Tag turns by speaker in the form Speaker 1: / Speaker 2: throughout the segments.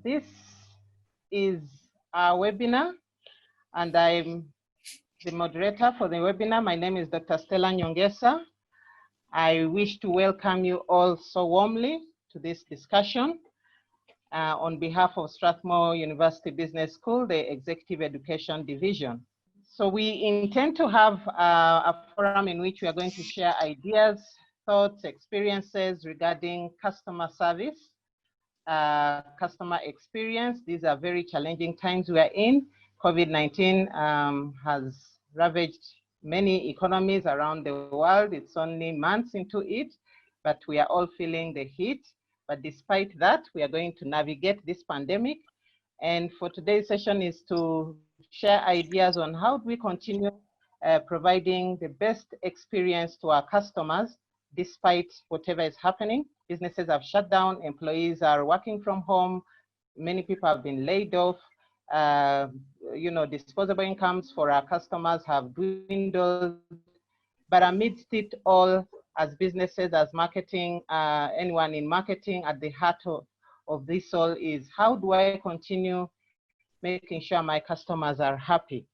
Speaker 1: This is our webinar, and I'm the moderator for the webinar. My name is Dr. Stella Nyongesa. I wish to welcome you all so warmly to this discussion on behalf of Strathmore University Business School, the Executive Education Division. So we intend to have a forum in which we are going to share ideas, thoughts, experiences regarding customer service, customer experience. These are very challenging times we are in. COVID-19 has ravaged many economies around the world. It's only months into it, but we are all feeling the heat. But despite that, we are going to navigate this pandemic. And for today's session is to share ideas on how do we continue providing the best experience to our customers despite whatever is happening. Businesses have shut down, employees are working from home, many people have been laid off, disposable incomes for our customers have dwindled. But amidst it all, as businesses, as marketing, anyone in marketing, at the heart of this all is how do I continue making sure my customers are happy?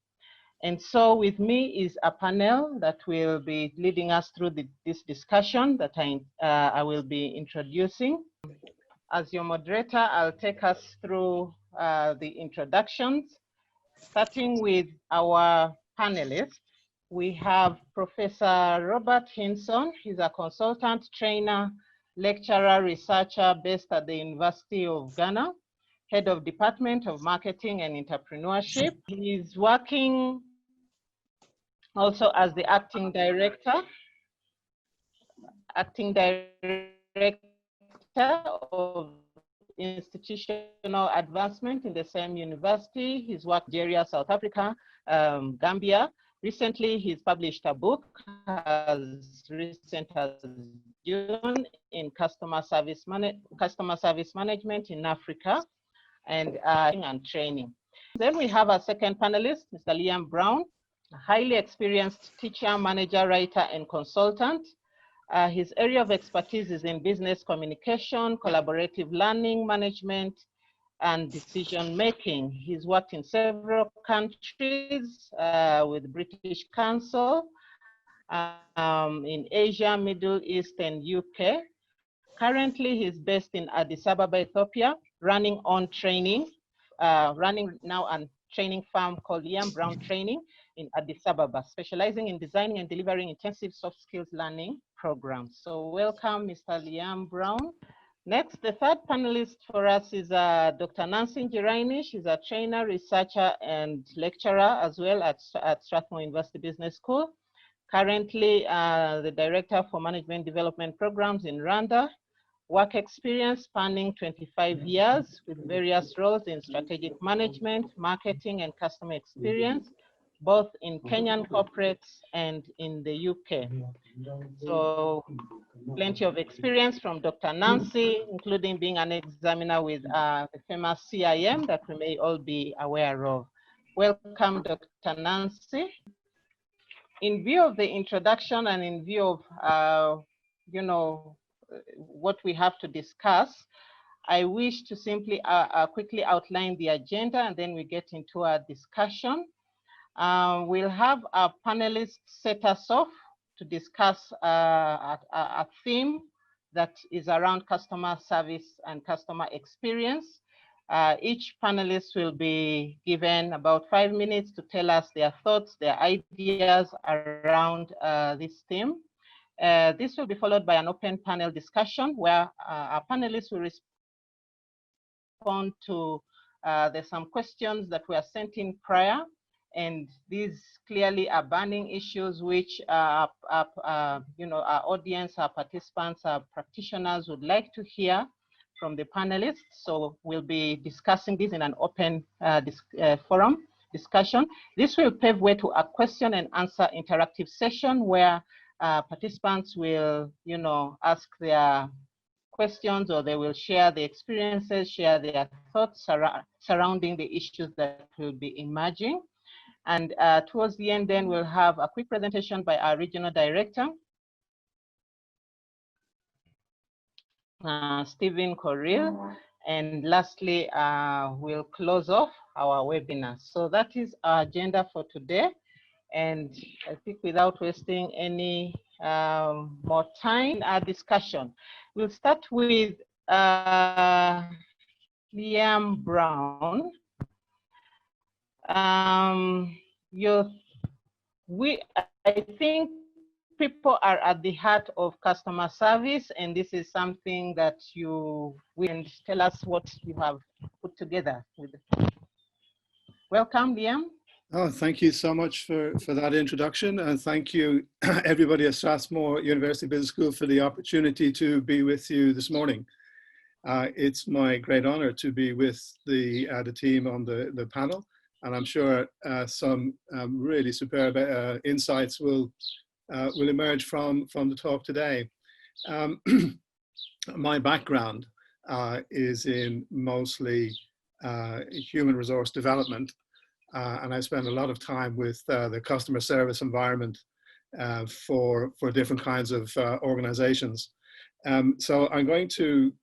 Speaker 1: And so with me is a panel that will be leading us through this discussion that I will be introducing. As your moderator, I'll take us through the introductions, starting with our panelists. We have Professor Robert Hinson. He's a consultant, trainer, lecturer, researcher based at the University of Ghana, head of Department of Marketing and Entrepreneurship. He's working also as the acting director of institutional advancement in the same university. He's worked in Nigeria, South Africa, Gambia. Recently, he's published a book as recent as June in customer service management in Africa and training. Then we have our second panelist, Mr. Liam Brown, a highly experienced teacher, manager, writer, and consultant. His area of expertise is in business communication, collaborative learning management, and decision-making. He's worked in several countries with British Council, in Asia, Middle East, and UK. Currently, he's based in Addis Ababa, Ethiopia, running now a training firm called Liam Brown Training in Addis Ababa, specializing in designing and delivering intensive soft skills learning programs. So welcome, Mr. Liam Brown. Next, the third panelist for us is Dr. Nancy Njiraini. She's a trainer, researcher, and lecturer as well at Strathmore University Business School. Currently, the Director for Management Development Programs in Rwanda. Work experience spanning 25 years with various roles in strategic management, marketing, and customer experience, both in Kenyan corporates and in the UK. So plenty of experience from Dr. Nancy, including being an examiner with the famous CIM that we may all be aware of. Welcome, Dr. Nancy. In view of the introduction and in view of, what we have to discuss, I wish to simply quickly outline the agenda and then we get into our discussion. We'll have our panelists set us off to discuss a theme that is around customer service and customer experience. Each panelist will be given about 5 minutes to tell us their thoughts, their ideas around this theme. This will be followed by an open panel discussion where our panelists will respond to there's some questions that were sent in prior, and these clearly are burning issues which our audience, our participants, our practitioners would like to hear from the panelists. So we'll be discussing this in an open forum discussion. This will pave way to a question and answer interactive session where participants will, ask their questions, or they will share their experiences, share their thoughts surrounding the issues that will be emerging. And towards the end, then we'll have a quick presentation by our regional director, Stephen Correll, And lastly, we'll close off our webinar. So that is our agenda for today. And I think without wasting any more time, our discussion, we'll start with Liam Brown. I think people are at the heart of customer service, and this is something that you will tell us what you have put together. Welcome, Liam.
Speaker 2: Oh, thank you so much for that introduction, and thank you everybody at Strathmore University Business School for the opportunity to be with you this morning. It's my great honor to be with the team on the panel, and I'm sure some really superb insights will emerge from the talk today. My background is in mostly human resource development, and I spend a lot of time with the customer service environment for different kinds of organizations. So I'm going to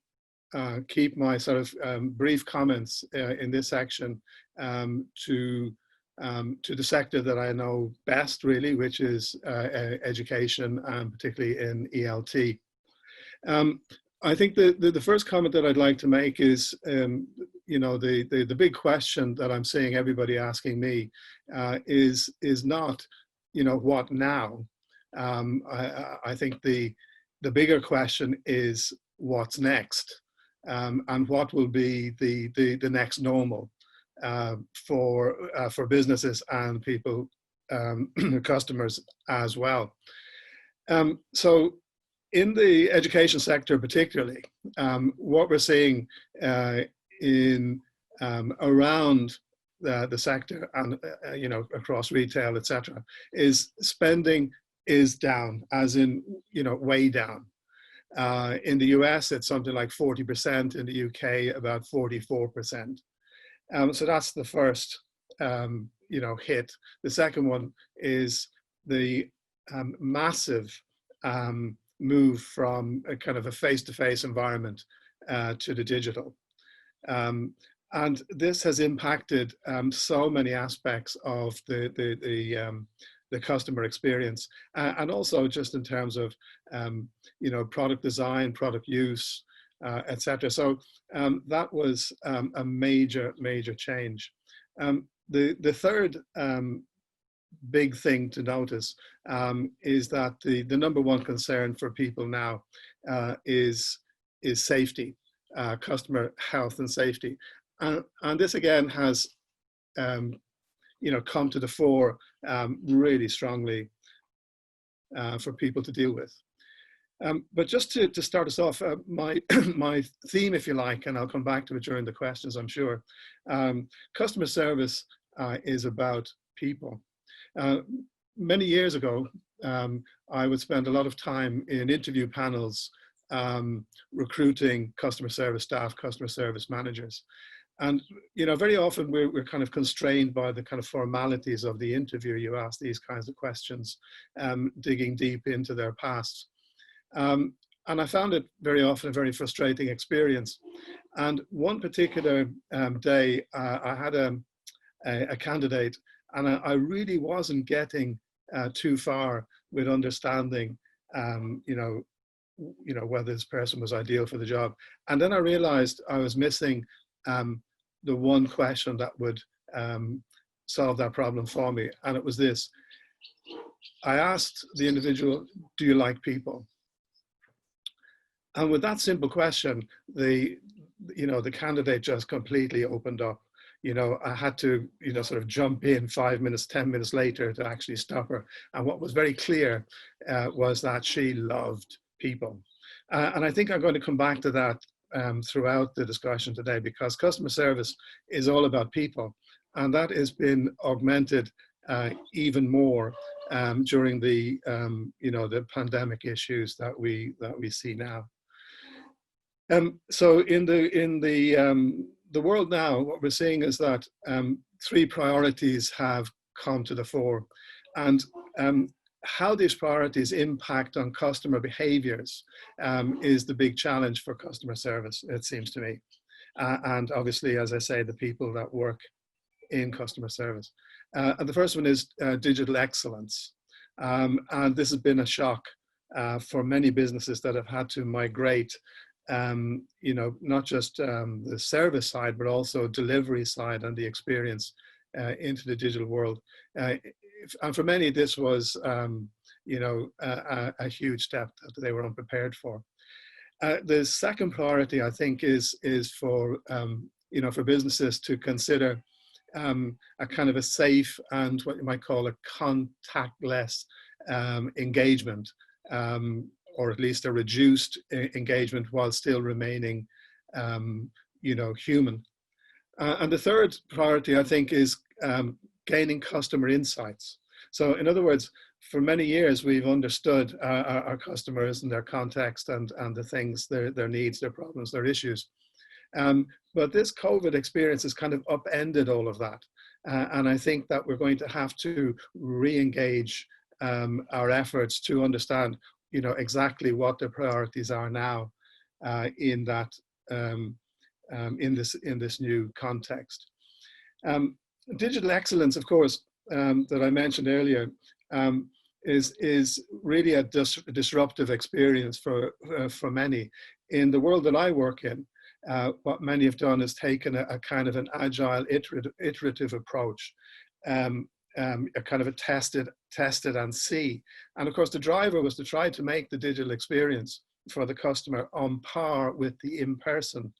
Speaker 2: keep my sort of brief comments in this section to the sector that I know best, really, which is education, and particularly in ELT. I think the first comment that I'd like to make is, you know, the big question that I'm seeing everybody asking me is not, you know, what now? I think the bigger question is what's next, and what will be the next normal for businesses and people, customers as well. So in the education sector particularly, what we're seeing in around the sector and you know, across retail, etc., is spending is down, as in, you know, way down. In the US, it's something like 40%. In the UK, about 44%. So that's the first, you know, hit. The second one is the massive move from a kind of a face-to-face environment to the digital. And this has impacted so many aspects of the customer experience, and also just in terms of, you know, product design, product use, etc. So that was a major change. The third big thing to notice is that the number one concern for people now is safety, customer health and safety, and this again has you know, come to the fore really strongly for people to deal with. But just to start us off, my theme, if you like, and I'll come back to it during the questions, I'm sure. Customer service is about people. Many years ago, I would spend a lot of time in interview panels recruiting customer service staff, customer service managers. And, you know, very often we're kind of constrained by the kind of formalities of the interview. You ask these kinds of questions, digging deep into their past. And I found it very often a very frustrating experience. And one particular day, I had a candidate, and I really wasn't getting too far with understanding, you know, whether this person was ideal for the job. And then I realized I was missing the one question that would solve that problem for me. And it was this. I asked the individual, do you like people? And with that simple question, the candidate just completely opened up. You know, I had to, you know, sort of jump in 5 minutes, 10 minutes later to actually stop her. And what was very clear was that she loved people. And I think I'm going to come back to that throughout the discussion today, because customer service is all about people. And that has been augmented even more during the, you know, the pandemic issues that we see now. So in the world now, what we're seeing is that three priorities have come to the fore, and how these priorities impact on customer behaviors is the big challenge for customer service, it seems to me. and obviously, as I say, the people that work in customer service. And the first one is digital excellence. And this has been a shock for many businesses that have had to migrate, not just the service side, but also delivery side and the experience into the digital world. And for many, this was, a huge step that they were unprepared for. The second priority, I think, is for for businesses to consider a kind of a safe and what you might call a contactless engagement, or at least a reduced engagement while still remaining, human. And the third priority, I think, is gaining customer insights. So in other words, for many years, we've understood our customers and their context and the things, their needs, their problems, their issues. But this COVID experience has kind of upended all of that. And I think that we're going to have to re-engage our efforts to understand, exactly what the priorities are now in that in this new context. Digital excellence, of course, that I mentioned earlier, is really a disruptive experience for many. In the world that I work in, what many have done is taken a kind of an agile, iterative approach, a kind of a tested and see. And of course, the driver was to try to make the digital experience for the customer on par with the in-person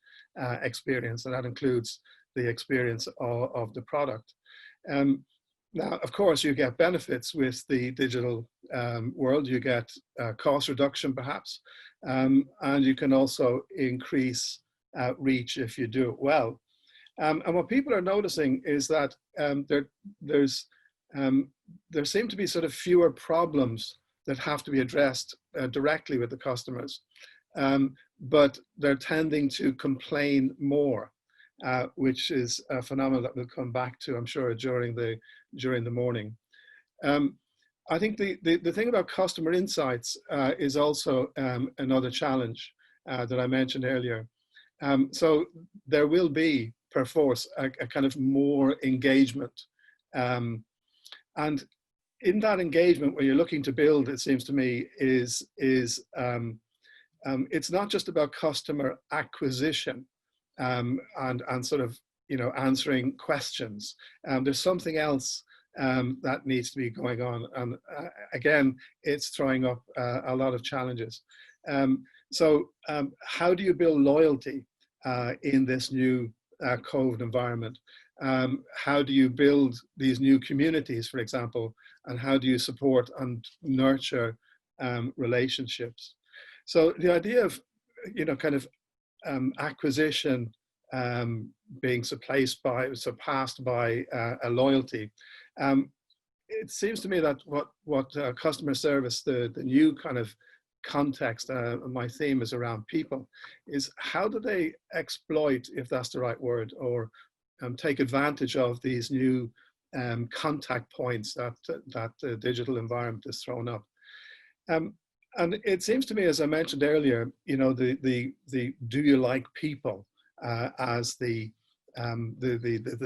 Speaker 2: experience, and that includes the experience of the product. Now, of course, you get benefits with the digital world. You get cost reduction, perhaps, and you can also increase reach if you do it well. And what people are noticing is that there seem to be sort of fewer problems that have to be addressed directly with the customers, but they're tending to complain more, which is a phenomenon that we'll come back to, I'm sure, during the morning. I think the thing about customer insights is also another challenge that I mentioned earlier. So there will be, perforce, a kind of more engagement. And in that engagement, where you're looking to build, it seems to me, is it's not just about customer acquisition and sort of, answering questions. There's something else that needs to be going on. And again, it's throwing up a lot of challenges. So how do you build loyalty in this new COVID environment? How do you build these new communities, for example, and how do you support and nurture relationships? So the idea of, kind of acquisition being surpassed by a loyalty. It seems to me that what customer service, the new kind of context, my theme is around people, is how do they exploit, if that's the right word, or take advantage of these new contact points that the digital environment has thrown up. And it seems to me, as I mentioned earlier, the do you like people as the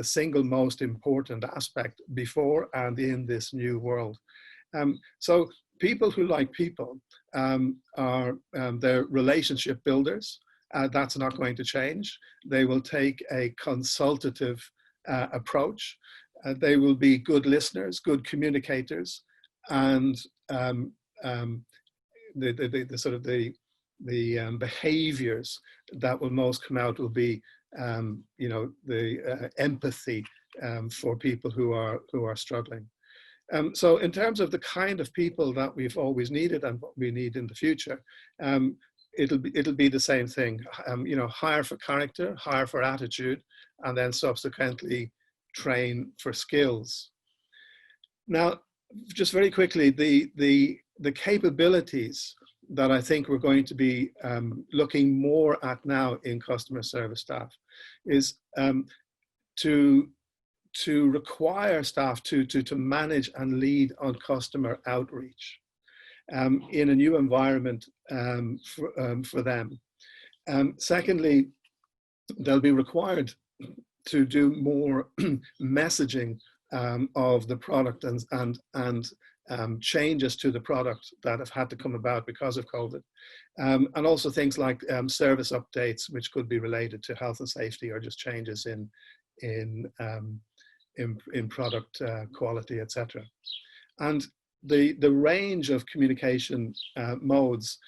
Speaker 2: single most important aspect before and in this new world. So people who like people are they're relationship builders. That's not going to change. They will take a consultative approach. They will be good listeners, good communicators, and the sort of the behaviors that will most come out will be the empathy for people who are struggling. So in terms of the kind of people that we've always needed and what we need in the future, it'll be the same thing. Hire for character, hire for attitude, and then subsequently train for skills. Now, just very quickly, the capabilities that I think we're going to be looking more at now in customer service staff is to require staff to manage and lead on customer outreach in a new environment for them. Secondly, they'll be required to do more messaging of the product and changes to the product that have had to come about because of COVID. And also things like service updates, which could be related to health and safety or just changes in product quality, etc. And the range of communication modes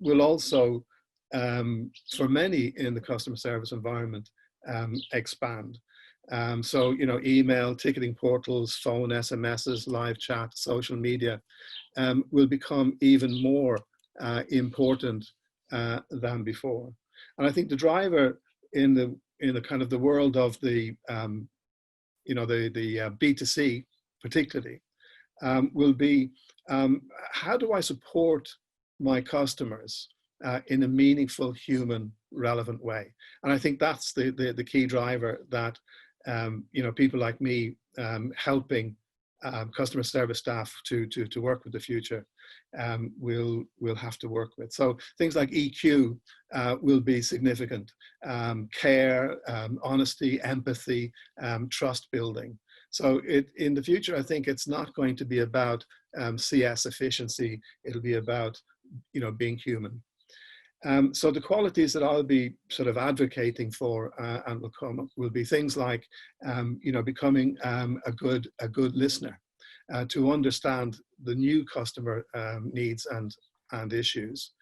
Speaker 2: will also, for many in the customer service environment, expand. So, you know, email, ticketing portals, phone, SMSs, live chat, social media will become even more important than before. And I think the driver in the kind of the world of the you know, the B2C particularly will be how do I support my customers in a meaningful, human, relevant way? And I think that's the key driver that you know, people like me helping customer service staff to work with the future will have to work with. So things like EQ will be significant. Care, honesty, empathy, trust building. So in the future, I think it's not going to be about CS efficiency. It'll be about, you know, being human. So the qualities that I'll be sort of advocating for and will be things like, you know, becoming a good listener to understand the new customer needs and issues.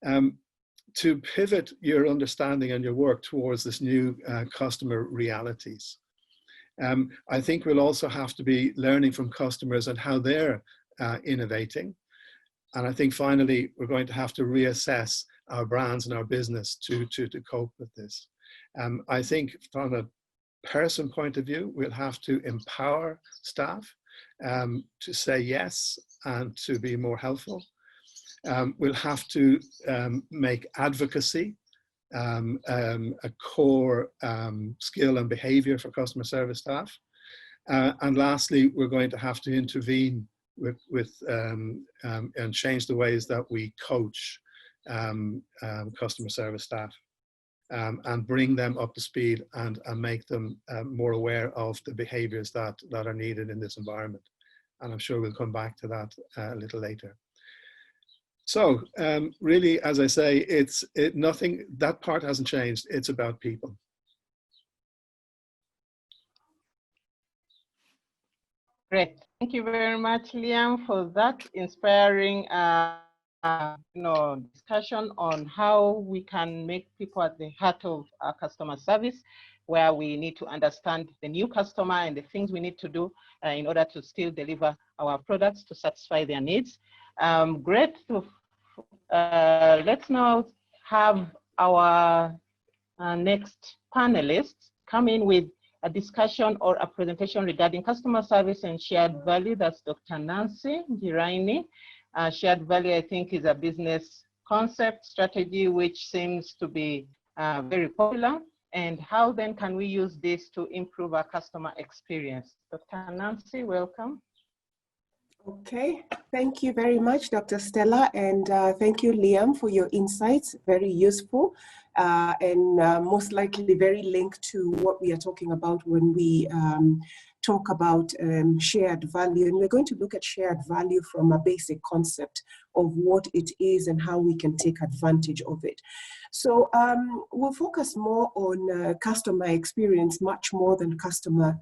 Speaker 2: To pivot your understanding and your work towards this new customer realities. I think we'll also have to be learning from customers and how they're innovating. And I think finally, we're going to have to reassess our brands and our business to cope with this. I think from a person point of view, we'll have to empower staff to say yes and to be more helpful. We'll have to make advocacy a core skill and behavior for customer service staff. And lastly, we're going to have to intervene with and change the ways that we coach customer service staff and bring them up to speed and make them more aware of the behaviors that are needed in this environment. And I'm sure we'll come back to that a little later. So really, as I say, nothing, that part hasn't changed. It's about people.
Speaker 1: Great. Thank you very much, Liam, for that inspiring you know, discussion on how we can make people at the heart of our customer service, where we need to understand the new customer and the things we need to do in order to still deliver our products to satisfy their needs. Great. Let's now have our next panelists come in with a discussion or a presentation regarding customer service and shared value. That's Dr. Nancy Giraini. Shared value, I think, is a business concept strategy which seems to be very popular. And how then can we use this to improve our customer experience? Dr. Nancy, welcome.
Speaker 3: Okay, thank you very much, Dr. Stella, and thank you, Liam, for your insights. Very useful and most likely very linked to what we are talking about when we talk about shared value. And we're going to look at shared value from a basic concept of what it is and how we can take advantage of it. So we'll focus more on customer experience, much more than customer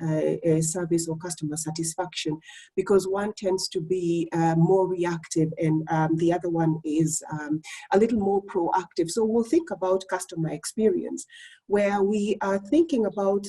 Speaker 3: service or customer satisfaction, because one tends to be more reactive and the other one is a little more proactive. So we'll think about customer experience, where we are thinking about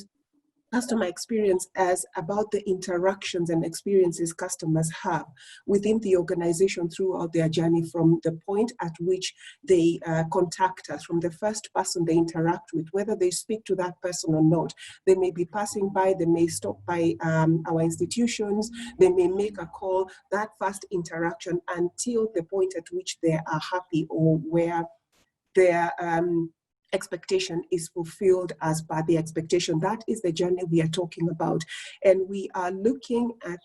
Speaker 3: customer experience as about the interactions and experiences customers have within the organization throughout their journey, from the point at which they contact us, from the first person they interact with, whether they speak to that person or not. They may be passing by, they may stop by our institutions, they may make a call, that first interaction until the point at which they are happy or where their expectation is fulfilled as per the expectation. That is the journey we are talking about. And we are looking at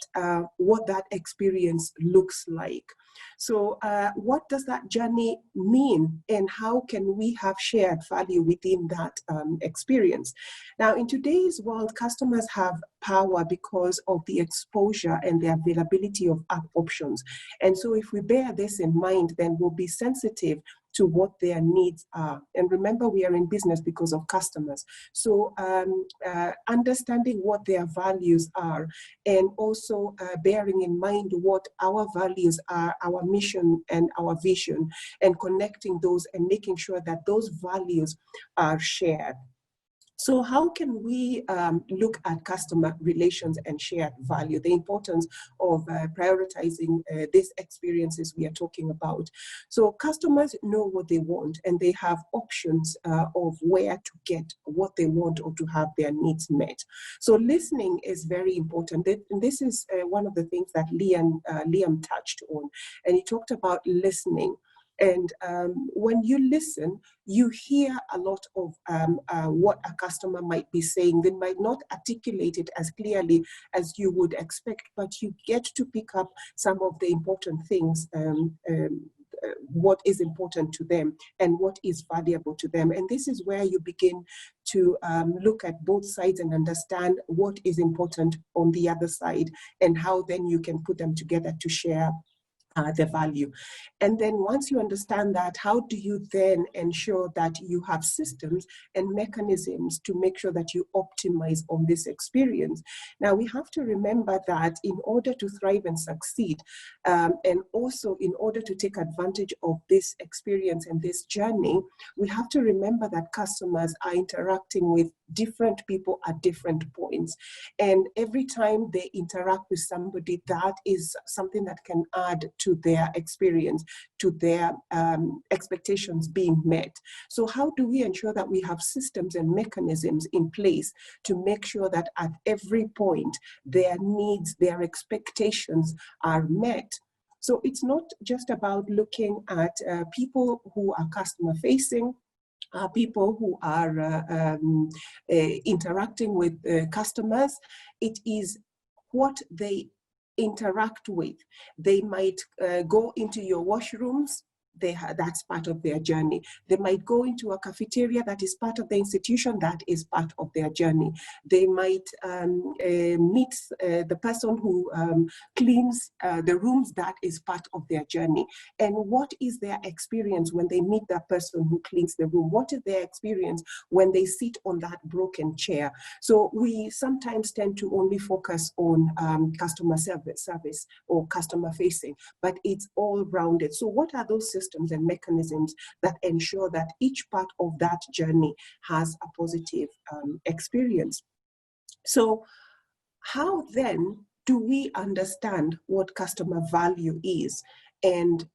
Speaker 3: what that experience looks like. So what does that journey mean, and how can we have shared value within that experience? Now, in today's world, customers have power because of the exposure and the availability of app options. And so if we bear this in mind, then we'll be sensitive to what their needs are. And remember, we are in business because of customers. So understanding what their values are, and also bearing in mind what our values are, our mission and our vision, and connecting those and making sure that those values are shared. So how can we look at customer relations and shared value, the importance of prioritizing these experiences we are talking about? So customers know what they want, and they have options of where to get what they want or to have their needs met. So listening is very important. And this is one of the things that Liam touched on, and he talked about listening. And when you listen, you hear a lot of what a customer might be saying. They might not articulate it as clearly as you would expect, but you get to pick up some of the important things, what is important to them and what is valuable to them. And this is where you begin to look at both sides and understand what is important on the other side, and how then you can put them together to share the value. And then once you understand that, how do you then ensure that you have systems and mechanisms to make sure that you optimize on this experience? Now, we have to remember that in order to thrive and succeed, and also in order to take advantage of this experience and this journey, we have to remember that customers are interacting with different people at different points. And every time they interact with somebody, that is something that can add to their experience, to their expectations being met. So how do we ensure that we have systems and mechanisms in place to make sure that at every point their needs, their expectations are met? So it's not just about looking at people who are customer facing, people who are interacting with customers. It is what they interact with. They might go into your washrooms. That's part of their journey. They might go into a cafeteria that is part of the institution, that is part of their journey. They might meet the person who cleans the rooms, that is part of their journey. And what is their experience when they meet that person who cleans the room? What is their experience when they sit on that broken chair? So we sometimes tend to only focus on customer service or customer facing, but it's all rounded. So what are those systems and mechanisms that ensure that each part of that journey has a positive experience? So how then do we understand what customer value is, and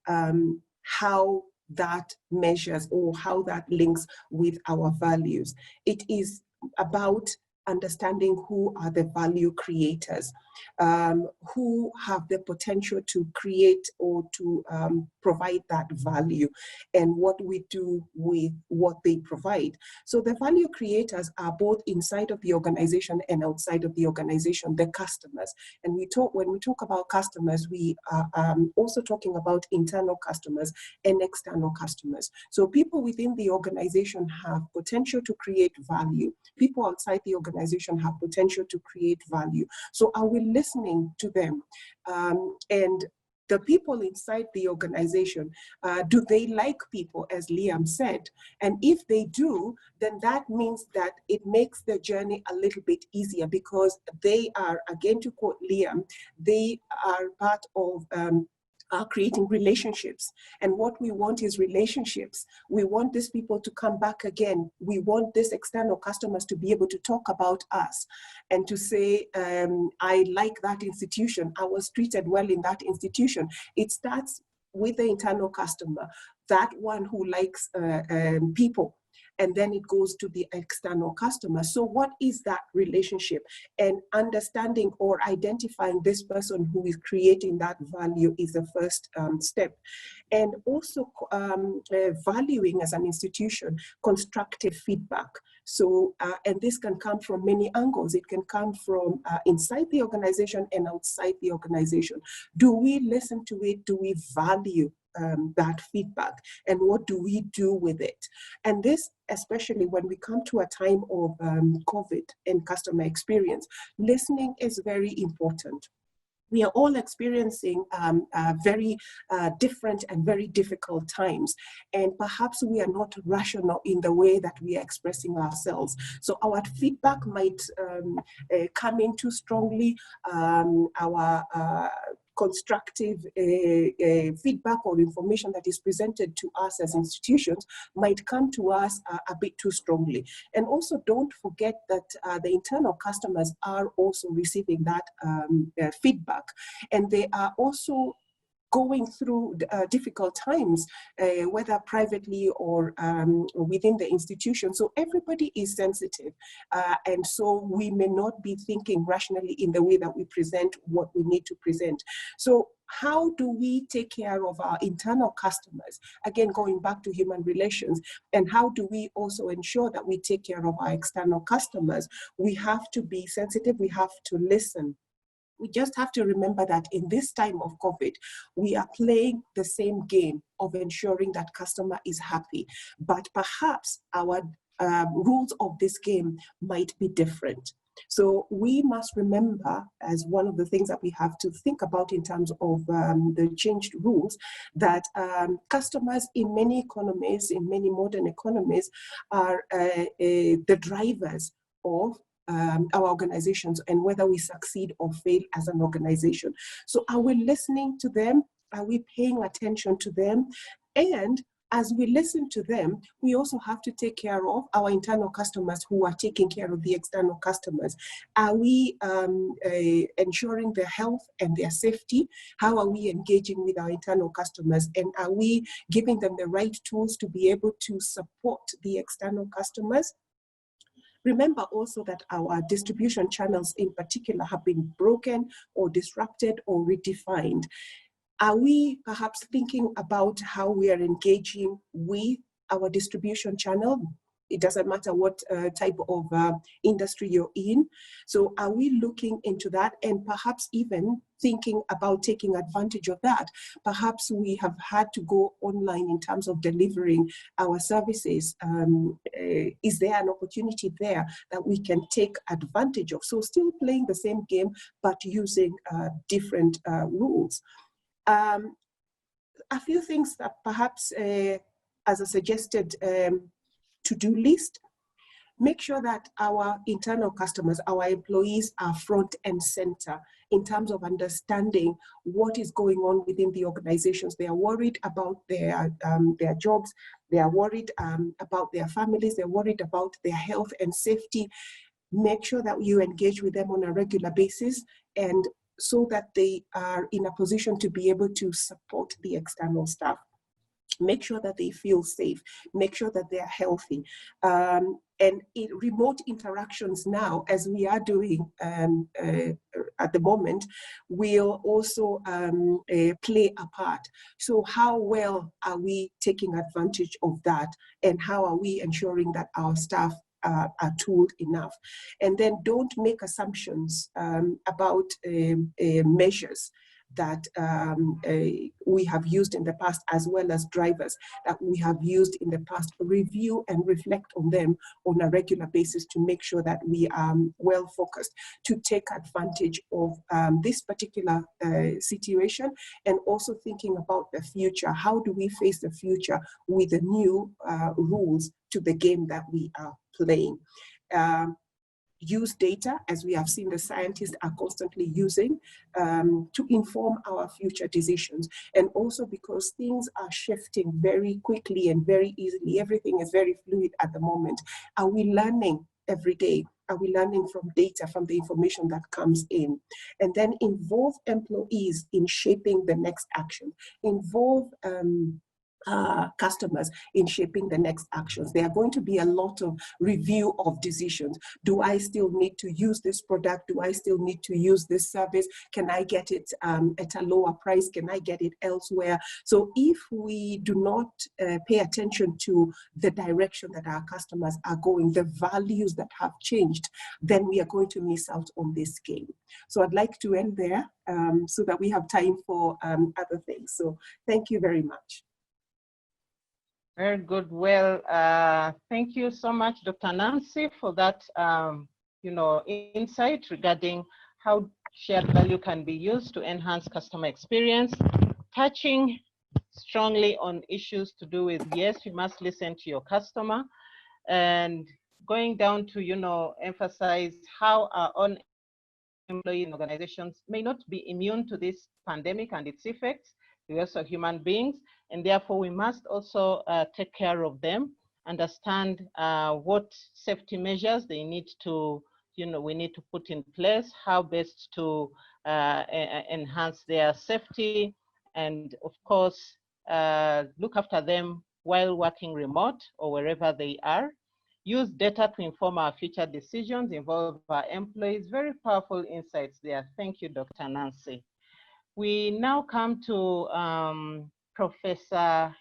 Speaker 3: how that measures or how that links with our values? It is about understanding who are the value creators, who have the potential to create or to provide that value, and what we do with what they provide. So the value creators are both inside of the organization and outside of the organization, the customers. And when we talk about customers, we are also talking about internal customers and external customers. So people within the organization have potential to create value. People outside the organization have potential to create value. So are we listening to them? And the people inside the organization, do they like people, as Liam said? And if they do, then that means that it makes the journey a little bit easier, because they are, again to quote Liam, they are part of creating relationships. And what we want is relationships. We want these people to come back again. We want these external customers to be able to talk about us and to say, I like that institution. I was treated well in that institution. It starts with the internal customer, that one who likes people. and then it goes to the external customer. So what is that relationship? And understanding or identifying this person who is creating that value is the first step. And also valuing as an institution constructive feedback. So, and this can come from many angles. It can come from inside the organization and outside the organization. Do we listen to it? Do we value that feedback? And what do we do with it? And this, especially when we come to a time of COVID and customer experience, listening is very important. We are all experiencing very different and very difficult times. And perhaps we are not rational in the way that we are expressing ourselves. So our feedback might come in too strongly. Our constructive feedback or information that is presented to us as institutions might come to us a bit too strongly. And also don't forget that the internal customers are also receiving that feedback, and they are also going through difficult times, whether privately or within the institution. So everybody is sensitive. And so we may not be thinking rationally in the way that we present what we need to present. So how do we take care of our internal customers? Again, going back to human relations, and how do we also ensure that we take care of our external customers? We have to be sensitive, we have to listen. We just have to remember that in this time of COVID, we are playing the same game of ensuring that customer is happy, but perhaps our rules of this game might be different. So we must remember, as one of the things that we have to think about in terms of the changed rules, that customers in many economies, in many modern economies, are the drivers of our organizations and whether we succeed or fail as an organization. So are we listening to them? Are we paying attention to them? And as we listen to them, we also have to take care of our internal customers who are taking care of the external customers. Are we ensuring their health and their safety? How are we engaging with our internal customers? And are we giving them the right tools to be able to support the external customers? Remember also that our distribution channels in particular have been broken or disrupted or redefined. Are we perhaps thinking about how we are engaging with our distribution channel? It doesn't matter what type of industry you're in. So are we looking into that and perhaps even thinking about taking advantage of that? Perhaps we have had to go online in terms of delivering our services. Is there an opportunity there that we can take advantage of? So still playing the same game, but using different rules. A few things that perhaps as a suggested to-do list, make sure that our internal customers, our employees are front and center in terms of understanding what is going on within the organizations. They are worried about their jobs, they are worried about their families, they're worried about their health and safety. Make sure that you engage with them on a regular basis, and so that they are in a position to be able to support the external staff. Make sure that they feel safe, make sure that they are healthy. And in remote interactions now, as we are doing at the moment, will also play a part. So how well are we taking advantage of that? And how are we ensuring that our staff are tooled enough? And then don't make assumptions about measures that we have used in the past, as well as drivers that we have used in the past. Review and reflect on them on a regular basis to make sure that we are well focused to take advantage of this particular situation, and also thinking about the future. How do we face the future with the new rules to the game that we are playing? Use data, as we have seen the scientists are constantly using, to inform our future decisions. And also because things are shifting very quickly and very easily, everything is very fluid at the moment. Are we learning every day? Are we learning from data, from the information that comes in? And then involve employees in shaping the next action. Involve customers in shaping the next actions. There are going to be a lot of review of decisions. Do I still need to use this product? Do I still need to use this service? Can I get it at a lower price? Can I get it elsewhere? So if we do not pay attention to the direction that our customers are going, the values that have changed, then we are going to miss out on this game. So I'd like to end there so that we have time for other things. So thank you very much.
Speaker 1: Very good. Well, thank you so much, Dr. Nancy, for that insight regarding how shared value can be used to enhance customer experience, touching strongly on issues to do with, yes, you must listen to your customer, and going down to, emphasize how our own employee and organizations may not be immune to this pandemic and its effects. We're also human beings, and therefore we must also take care of them, understand what safety measures they need to, we need to put in place, how best to enhance their safety, and of course, look after them while working remote or wherever they are. Use data to inform our future decisions, involve our employees. Very powerful insights there. Thank you, Dr. Nancy. We now come to Professor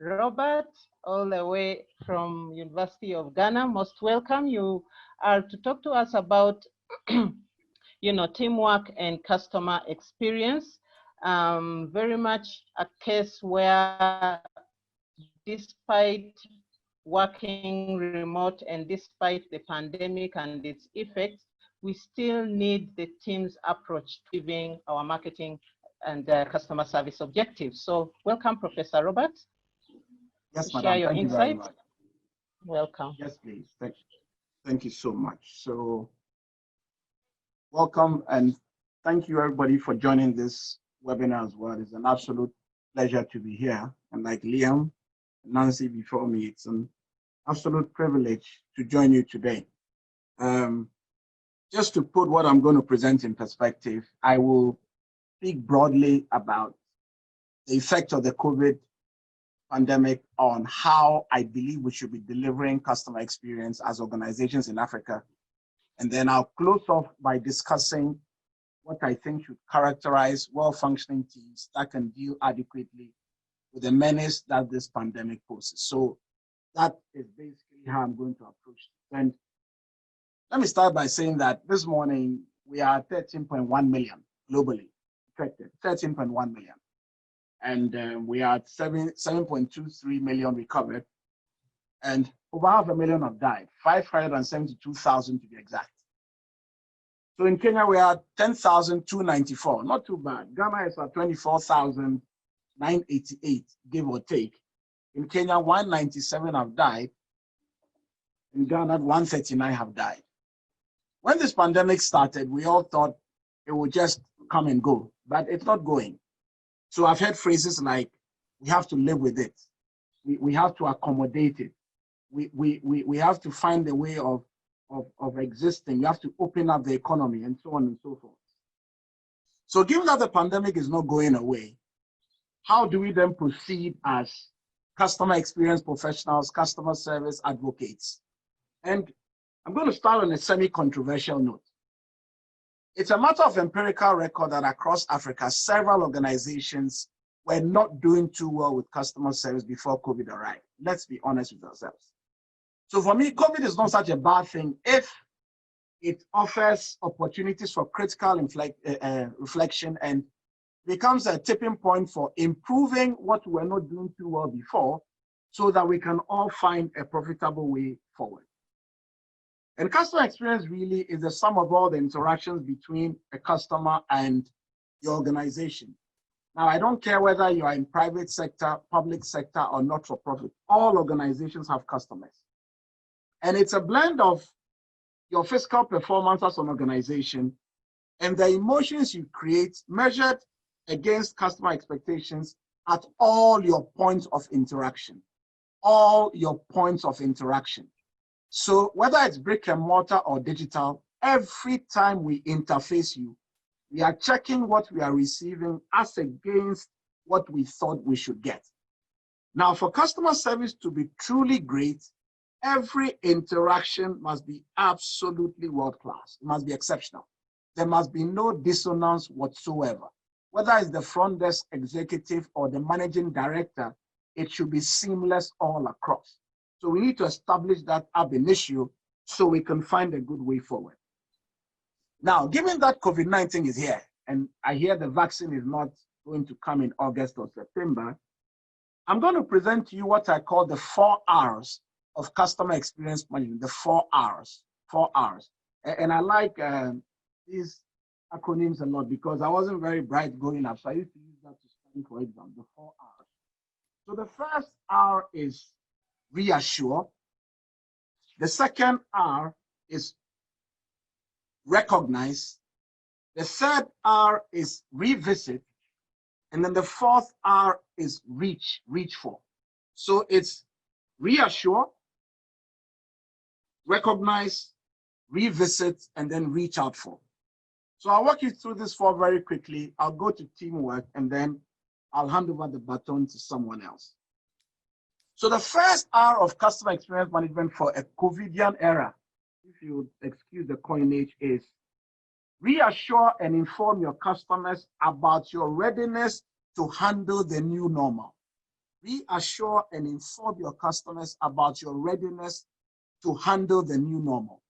Speaker 1: Robert, all the way from University of Ghana. Most welcome. You are to talk to us about, teamwork and customer experience. Very much a case where, despite working remote and despite the pandemic and its effects, we still need the team's approach to achieving our marketing and customer service objectives. So welcome, Professor Robert.
Speaker 4: Yes,
Speaker 1: Share
Speaker 4: madam.
Speaker 1: your
Speaker 4: Thank
Speaker 1: insights.
Speaker 4: you very much.
Speaker 1: Welcome.
Speaker 4: Yes, please. Thank you so much. So welcome, and thank you everybody for joining this webinar as well. It's an absolute pleasure to be here. And like Liam and Nancy before me, it's an absolute privilege to join you today. Just to put what I'm going to present in perspective, I will speak broadly about the effect of the COVID pandemic on how I believe we should be delivering customer experience as organizations in Africa. And then I'll close off by discussing what I think should characterize well-functioning teams that can deal adequately with the menace that this pandemic poses. So that is basically how I'm going to approach it. And let me start by saying that this morning we are 13.1 million globally affected, 13.1 million. And we are at 7.23 million recovered, and over 500,000 have died, 572,000 to be exact. So in Kenya, we are 10,294, not too bad. Ghana is at 24,988, give or take. In Kenya, 197 have died. In Ghana, 139 have died. When this pandemic started, we all thought it would just come and go, but it's not going. So I've heard phrases like, we have to live with it. We have to accommodate it. We have to find a way of existing. You have to open up the economy and so on and so forth. So given that the pandemic is not going away, how do we then proceed as customer experience professionals, customer service advocates? And I'm going to start on a semi-controversial note. It's a matter of empirical record that across Africa, several organizations were not doing too well with customer service before COVID arrived. Let's be honest with ourselves. So for me, COVID is not such a bad thing if it offers opportunities for critical reflection and becomes a tipping point for improving what we're not doing too well before, so that we can all find a profitable way forward. And customer experience really is the sum of all the interactions between a customer and your organization. Now, I don't care whether you are in private sector, public sector, or not-for-profit. All organizations have customers. And it's a blend of your fiscal performance as an organization and the emotions you create measured against customer expectations at all your points of interaction. All your points of interaction. So whether it's brick and mortar or digital, every time we interface you, we are checking what we are receiving as against what we thought we should get. Now, for customer service to be truly great, every interaction must be absolutely world-class. It must be exceptional. There must be no dissonance whatsoever. Whether it's the front desk executive or the managing director, it should be seamless all across. So we need to establish that ab initio so we can find a good way forward. Now, given that COVID-19 is here, and I hear the vaccine is not going to come in August or September, I'm going to present to you what I call the 4 R's of customer experience management, the 4 R's, 4 R's. And I like these acronyms a lot because I wasn't very bright growing up, so I used to use that to study for exam, the 4 R's. So the first R is reassure. The second R is recognize. The third R is revisit. And then the fourth R is reach for. So it's reassure, recognize, revisit, and then reach out for. So I'll walk you through this 4 very quickly. I'll go to teamwork, and then I'll hand over the baton to someone else. So the first R of customer experience management for a COVIDian era, if you would excuse the coinage, is reassure and inform your customers about your readiness to handle the new normal. Reassure and inform your customers about your readiness to handle the new normal.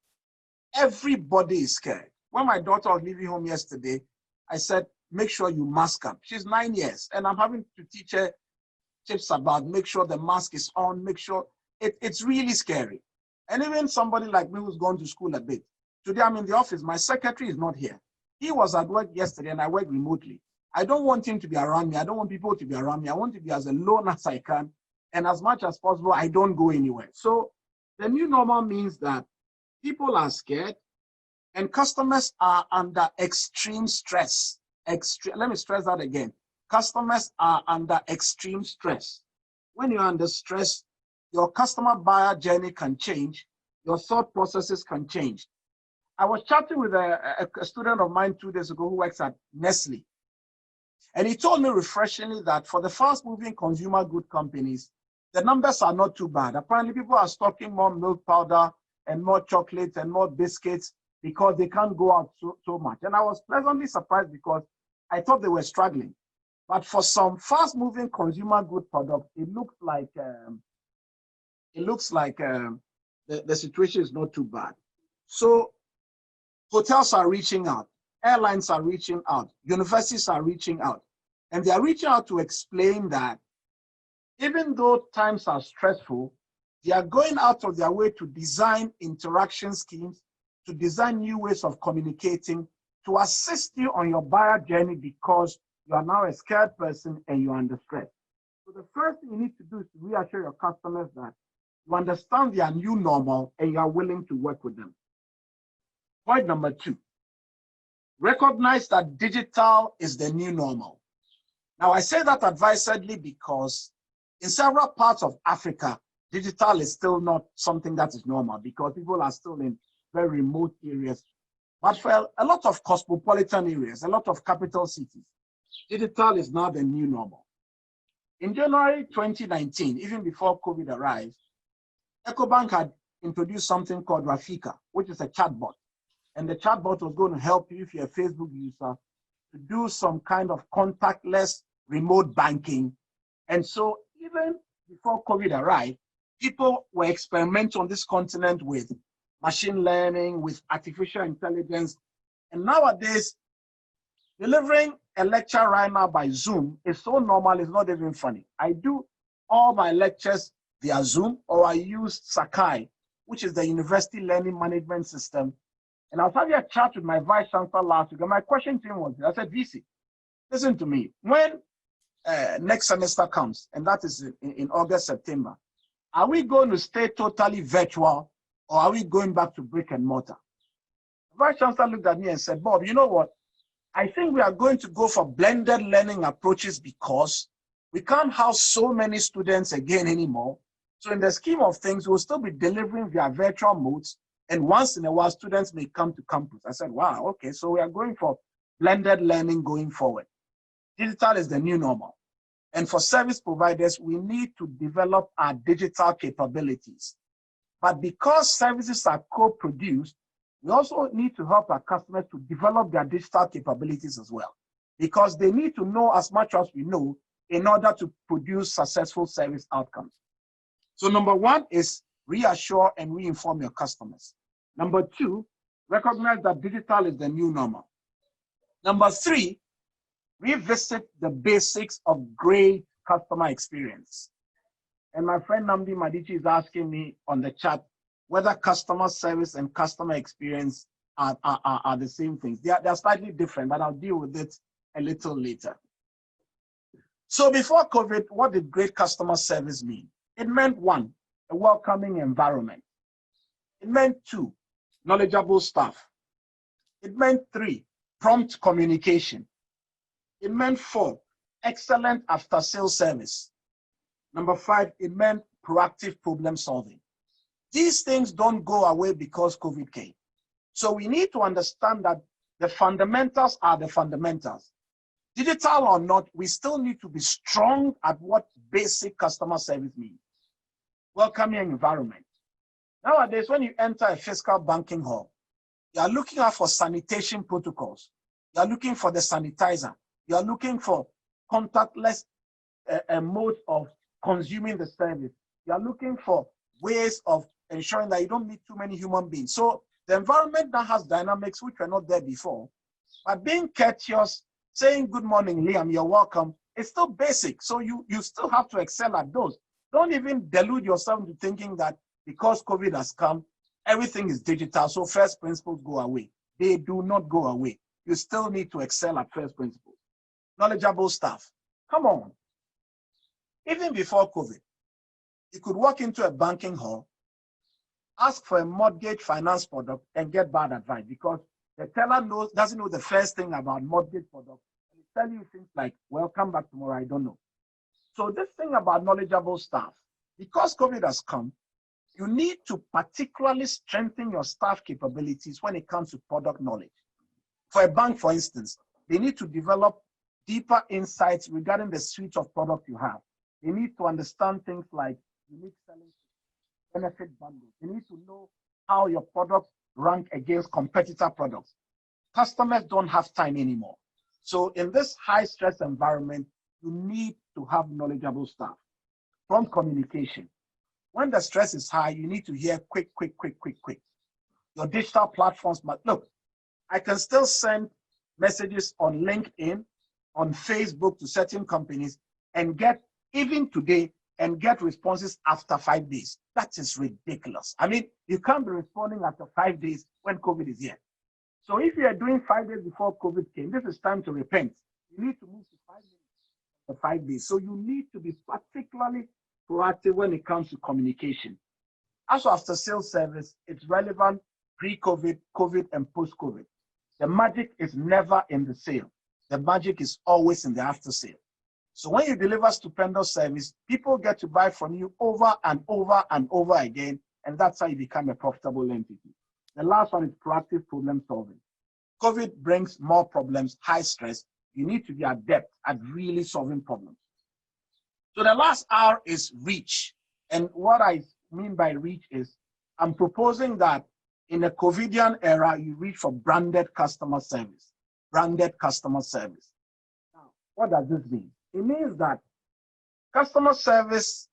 Speaker 4: Everybody is scared. When my daughter was leaving home yesterday, I said, make sure you mask up. She's 9 years, and I'm having to teach her tips about make sure the mask is on, make sure it's really scary. And even somebody like me who's gone to school a bit. Today I'm in the office, my secretary is not here. He was at work yesterday and I work remotely. I don't want him to be around me. I don't want people to be around me. I want to be as alone as I can. And as much as possible, I don't go anywhere. So the new normal means that people are scared and customers are under extreme stress. Let me stress that again. Customers are under extreme stress. When you're under stress, your customer buyer journey can change. Your thought processes can change. I was chatting with a student of mine 2 days ago who works at Nestle. And he told me refreshingly that for the fast-moving consumer good companies, the numbers are not too bad. Apparently, people are stocking more milk powder and more chocolate and more biscuits because they can't go out so much. And I was pleasantly surprised because I thought they were struggling. But for some fast-moving consumer good products, it looks like the situation is not too bad. So hotels are reaching out, airlines are reaching out, universities are reaching out, and they are reaching out to explain that even though times are stressful, they are going out of their way to design interaction schemes, to design new ways of communicating, to assist you on your buyer journey because you are now a scared person and you're under stress. So the first thing you need to do is to reassure your customers that you understand their new normal and you are willing to work with them. Point number 2, recognize that digital is the new normal. Now, I say that advisedly because in several parts of Africa, digital is still not something that is normal because people are still in very remote areas. But for a lot of cosmopolitan areas, a lot of capital cities, digital is now the new normal. In January 2019, even before COVID arrived, EcoBank had introduced something called Rafika, which is a chatbot. And the chatbot was going to help you, if you're a Facebook user, to do some kind of contactless remote banking. And so even before COVID arrived, people were experimenting on this continent with machine learning, with artificial intelligence. And nowadays, delivering a lecture right now by Zoom is so normal, it's not even funny. I do all my lectures via Zoom, or I use Sakai, which is the university learning management system. And I was having a chat with my vice chancellor last week, and my question to him was, I said, VC, listen to me. When next semester comes, and that is in August, September, are we going to stay totally virtual, or are we going back to brick and mortar? The vice chancellor looked at me and said, Bob, you know what? I think we are going to go for blended learning approaches because we can't house so many students again anymore. So in the scheme of things, we'll still be delivering via virtual modes. And once in a while, students may come to campus. I said, wow, okay, so we are going for blended learning going forward. Digital is the new normal. And for service providers, we need to develop our digital capabilities. But because services are co-produced, we also need to help our customers to develop their digital capabilities as well, because they need to know as much as we know in order to produce successful service outcomes. So number one is reassure and reinform your customers. Number two, recognize that digital is the new normal. Number three, revisit the basics of great customer experience. And my friend Namdi Madichi is asking me on the chat whether customer service and customer experience are the same things. They are slightly different, but I'll deal with it a little later. So before COVID, what did great customer service mean? It meant one, a welcoming environment. It meant two, knowledgeable staff. It meant three, prompt communication. It meant four, excellent after-sales service. Number five, it meant proactive problem solving. These things don't go away because COVID came. So we need to understand that the fundamentals are the fundamentals. Digital or not, we still need to be strong at what basic customer service means. Welcoming environment. Nowadays, when you enter a physical banking hall, you are looking out for sanitation protocols. You are looking for the sanitizer. You are looking for contactless modes of consuming the service. You are looking for ways of ensuring that you don't meet too many human beings. So the environment now has dynamics which were not there before. But being courteous, saying good morning, Liam, you're welcome, it's still basic. So you still have to excel at those. Don't even delude yourself into thinking that because COVID has come, everything is digital, so first principles go away. They do not go away. You still need to excel at first principles. Knowledgeable staff. Come on. Even before COVID, you could walk into a banking hall, ask for a mortgage finance product, and get bad advice because the teller doesn't know the first thing about mortgage products. And he tell you things like, well, come back tomorrow, I don't know. So this thing about knowledgeable staff, because COVID has come, you need to particularly strengthen your staff capabilities when it comes to product knowledge. For a bank, for instance, they need to develop deeper insights regarding the suite of products you have. They need to understand things like unique selling, benefit bundles. They need to know how your products rank against competitor products. Customers don't have time anymore. So in this high stress environment, you need to have knowledgeable staff. Prompt communication. When the stress is high, you need to hear quick. Your digital platforms must, look, I can still send messages on LinkedIn, on Facebook to certain companies and get, even today, and get responses after 5 days. That is ridiculous. I mean, you can't be responding after 5 days when COVID is here. So if you are doing 5 days before COVID came, this is time to repent. You need to move to 5 days after 5 days. So you need to be particularly proactive when it comes to communication. As for after sales service, it's relevant pre-COVID, COVID, and post-COVID. The magic is never in the sale. The magic is always in the after sale. So when you deliver stupendous service, people get to buy from you over and over and over again, and that's how you become a profitable entity. The last one is proactive problem solving. COVID brings more problems, high stress. You need to be adept at really solving problems. So the last R is reach. And what I mean by reach is, I'm proposing that in a COVIDian era, you reach for branded customer service. Branded customer service. Now, what does this mean? It means that customer service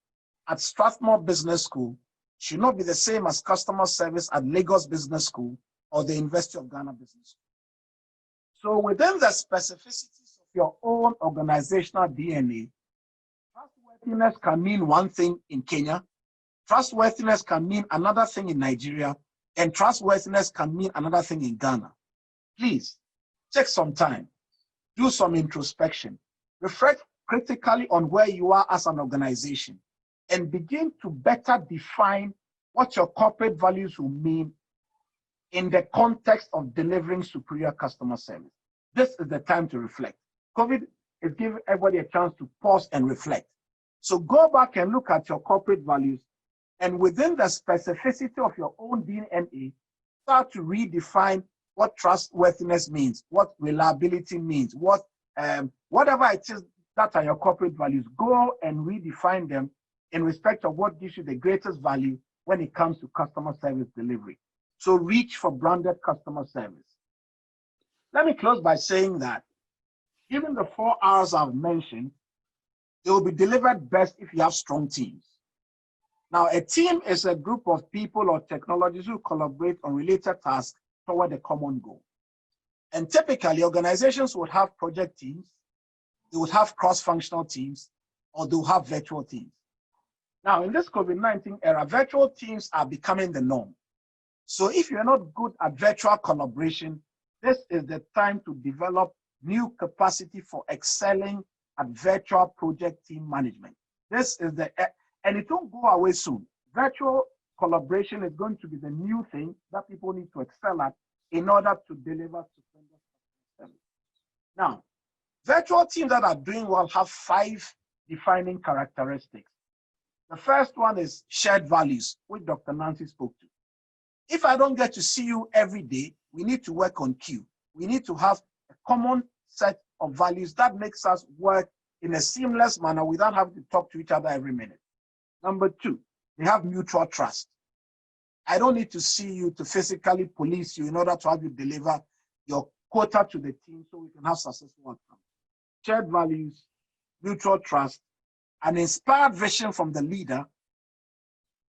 Speaker 4: at Strathmore Business School should not be the same as customer service at Lagos Business School or the University of Ghana Business School. So within the specificities of your own organizational DNA, trustworthiness can mean one thing in Kenya, trustworthiness can mean another thing in Nigeria, and trustworthiness can mean another thing in Ghana. Please, take some time, do some introspection, reflect critically on where you are as an organization, and begin to better define what your corporate values will mean in the context of delivering superior customer service. This is the time to reflect. COVID is giving everybody a chance to pause and reflect. So go back and look at your corporate values, and within the specificity of your own DNA, start to redefine what trustworthiness means, what reliability means, what whatever it is that are your corporate values, go and redefine them in respect of what gives you the greatest value when it comes to customer service delivery. So reach for branded customer service. Let me close by saying that given the 4 R's I've mentioned, they will be delivered best if you have strong teams. Now, a team is a group of people or technologies who collaborate on related tasks toward a common goal. And typically, organizations would have project teams, they would have cross-functional teams, or they'll have virtual teams. Now, in this COVID-19 era, virtual teams are becoming the norm. So if you're not good at virtual collaboration, this is the time to develop new capacity for excelling at virtual project team management. This is and it won't go away soon. Virtual collaboration is going to be the new thing that people need to excel at in order to deliver stupendous service. Now, virtual teams that are doing well have 5 defining characteristics. The first one is shared values, which Dr. Nancy spoke to. If I don't get to see you every day, we need to work on cue. We need to have a common set of values that makes us work in a seamless manner without having to talk to each other every minute. Number 2, they have mutual trust. I don't need to see you to physically police you in order to have you deliver your quota to the team so we can have successful outcomes. Shared values, mutual trust, an inspired vision from the leader,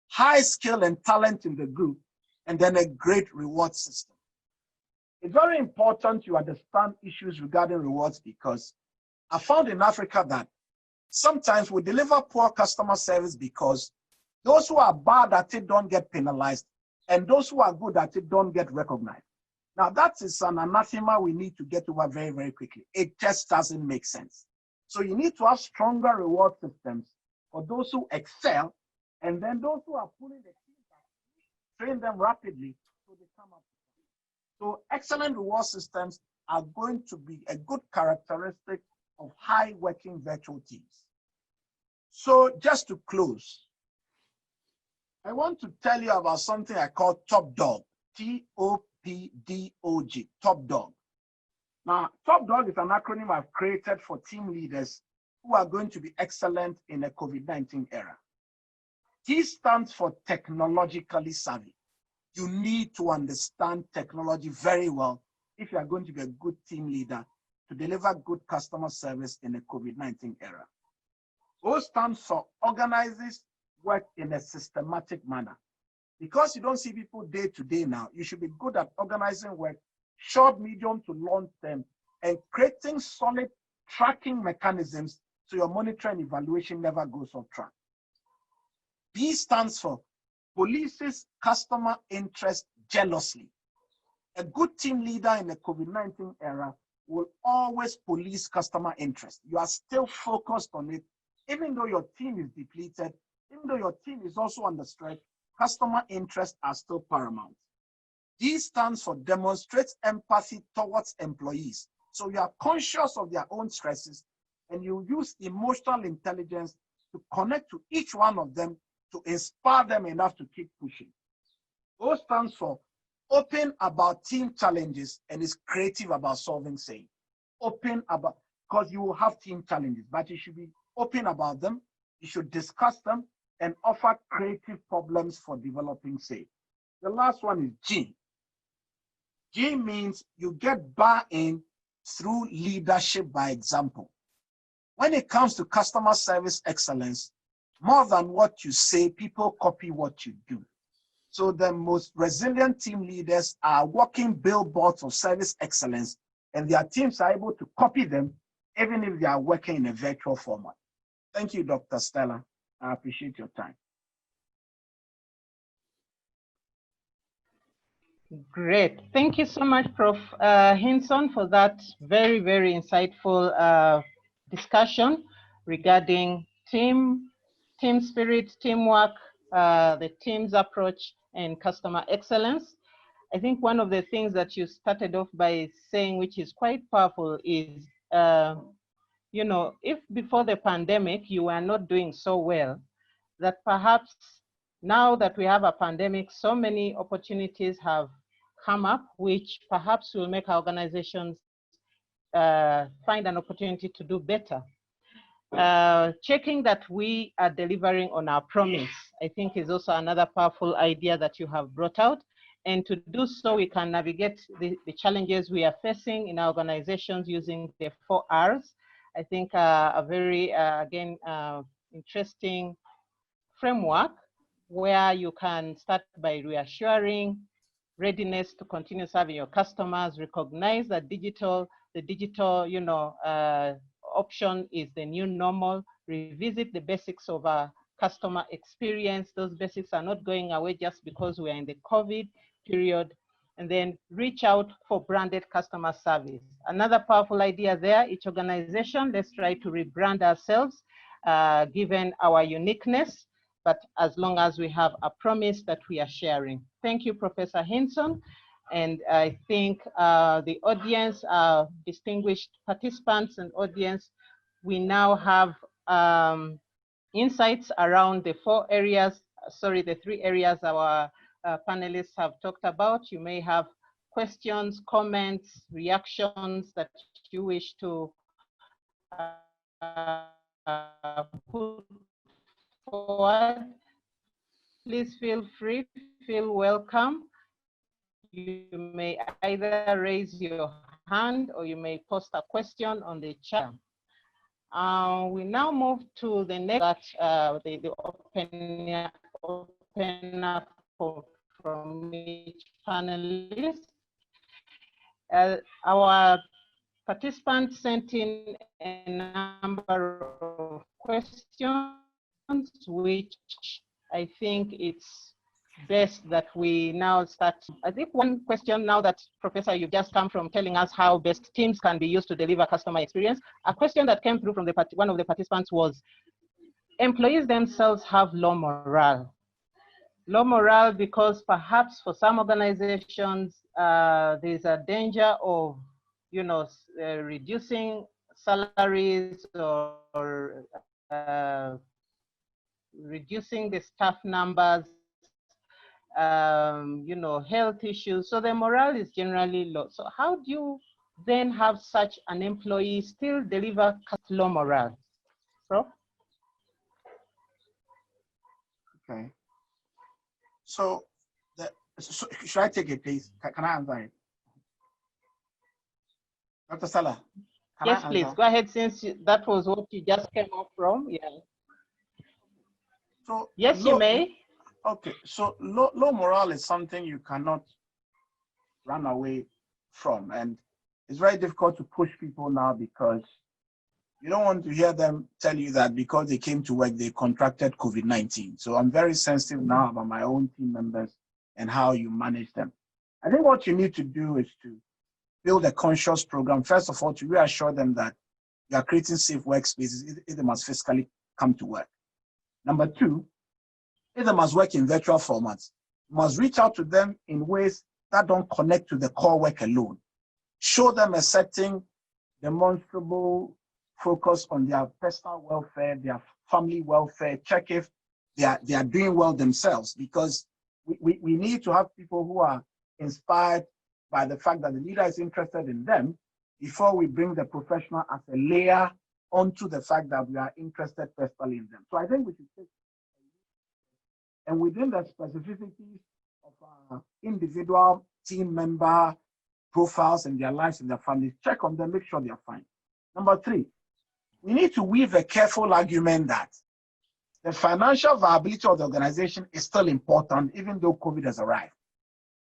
Speaker 4: high skill and talent in the group, and then a great reward system. It's very important you understand issues regarding rewards because I found in Africa that sometimes we deliver poor customer service because those who are bad at it don't get penalized, and those who are good at it don't get recognized. Now, that is an anathema we need to get over very, very quickly. It just doesn't make sense. So you need to have stronger reward systems for those who excel, and then those who are pulling the team back, train them rapidly so they come up. So excellent reward systems are going to be a good characteristic of high working virtual teams. So just to close, I want to tell you about something I call Top Dog, TOPDOG, Top Dog. Now, Top Dog is an acronym I've created for team leaders who are going to be excellent in a COVID-19 era. T stands for technologically savvy. You need to understand technology very well if you are going to be a good team leader to deliver good customer service in a COVID-19 era. O stands for organizes work in a systematic manner. Because you don't see people day to day now, you should be good at organizing work, short, medium to long term, and creating solid tracking mechanisms so your monitoring and evaluation never goes off track. P stands for polices customer interest jealously. A good team leader in the COVID-19 era will always police customer interest. You are still focused on it, even though your team is depleted, even though your team is also under stress, customer interests are still paramount. D stands for demonstrates empathy towards employees. So you are conscious of their own stresses and you use emotional intelligence to connect to each one of them to inspire them enough to keep pushing. O stands for open about team challenges and is creative about solving same. Open about, because you will have team challenges, but you should be open about them. You should discuss them and offer creative problems for developing same. The last one is G. G means you get buy-in through leadership by example. When it comes to customer service excellence, more than what you say, people copy what you do. So the most resilient team leaders are walking billboards of service excellence, and their teams are able to copy them, even if they are working in a virtual format. Thank you, Dr. Stella. I appreciate your time.
Speaker 1: Great. Thank you so much, Prof. Hinson, for that very, very insightful discussion regarding team spirit, teamwork, the team's approach, and customer excellence. I think one of the things that you started off by saying, which is quite powerful, is, you know, if before the pandemic you were not doing so well, that perhaps now that we have a pandemic, so many opportunities have come up, which perhaps will make our organizations find an opportunity to do better. checking that we are delivering on our promise, I think, is also another powerful idea that you have brought out. And to do so, we can navigate the challenges we are facing in our organizations using the 4 Rs. I think a very, again, interesting framework where you can start by reassuring, readiness to continue serving your customers, recognize that the digital, option is the new normal, revisit the basics of our customer experience. Those basics are not going away just because we're in the COVID period, and then reach out for branded customer service. Another powerful idea there, each organization, let's try to rebrand ourselves given our uniqueness, but as long as we have a promise that we are sharing. Thank you, Professor Hinson. And I think the audience, distinguished participants and audience, we now have insights around the 3 areas our panelists have talked about. You may have questions, comments, reactions that you wish to put forward. Please feel free, feel welcome. You may either raise your hand or you may post a question on the chat. We now move to the next, the open up from each panelist. Our participants sent in a number of questions, which I think it's best that we now start. I think one question now that, Professor, you've just come from telling us how best teams can be used to deliver customer experience. A question that came through from one of the participants was, employees themselves have low morale. Low morale because perhaps for some organizations, there's a danger of, reducing salaries or reducing the staff numbers, health issues. So the morale is generally low. So how do you then have such an employee still deliver low morale? Prof?
Speaker 4: Okay. So, should I take it, please? Can I answer it? Dr. Stella?
Speaker 1: Yes, please. Go ahead, since that was what you just came up from. Yeah.
Speaker 4: So
Speaker 1: yes, you may.
Speaker 4: Okay. So low morale is something you cannot run away from. And it's very difficult to push people now because you don't want to hear them tell you that because they came to work, they contracted COVID-19. So I'm very sensitive now about my own team members and how you manage them. I think what you need to do is to build a conscious program. First of all, to reassure them that you are creating safe workspaces if they must physically come to work. Number 2, if they must work in virtual formats, you must reach out to them in ways that don't connect to the core work alone. Show them a certain demonstrable focus on their personal welfare, their family welfare, check if they are doing well themselves, because we need to have people who are inspired by the fact that the leader is interested in them before we bring the professional as a layer onto the fact that we are interested personally in them. So I think we should take, and within the specificities of our individual team member profiles and their lives and their families, check on them, make sure they are fine. Number 3, we need to weave a careful argument that the financial viability of the organization is still important, even though COVID has arrived.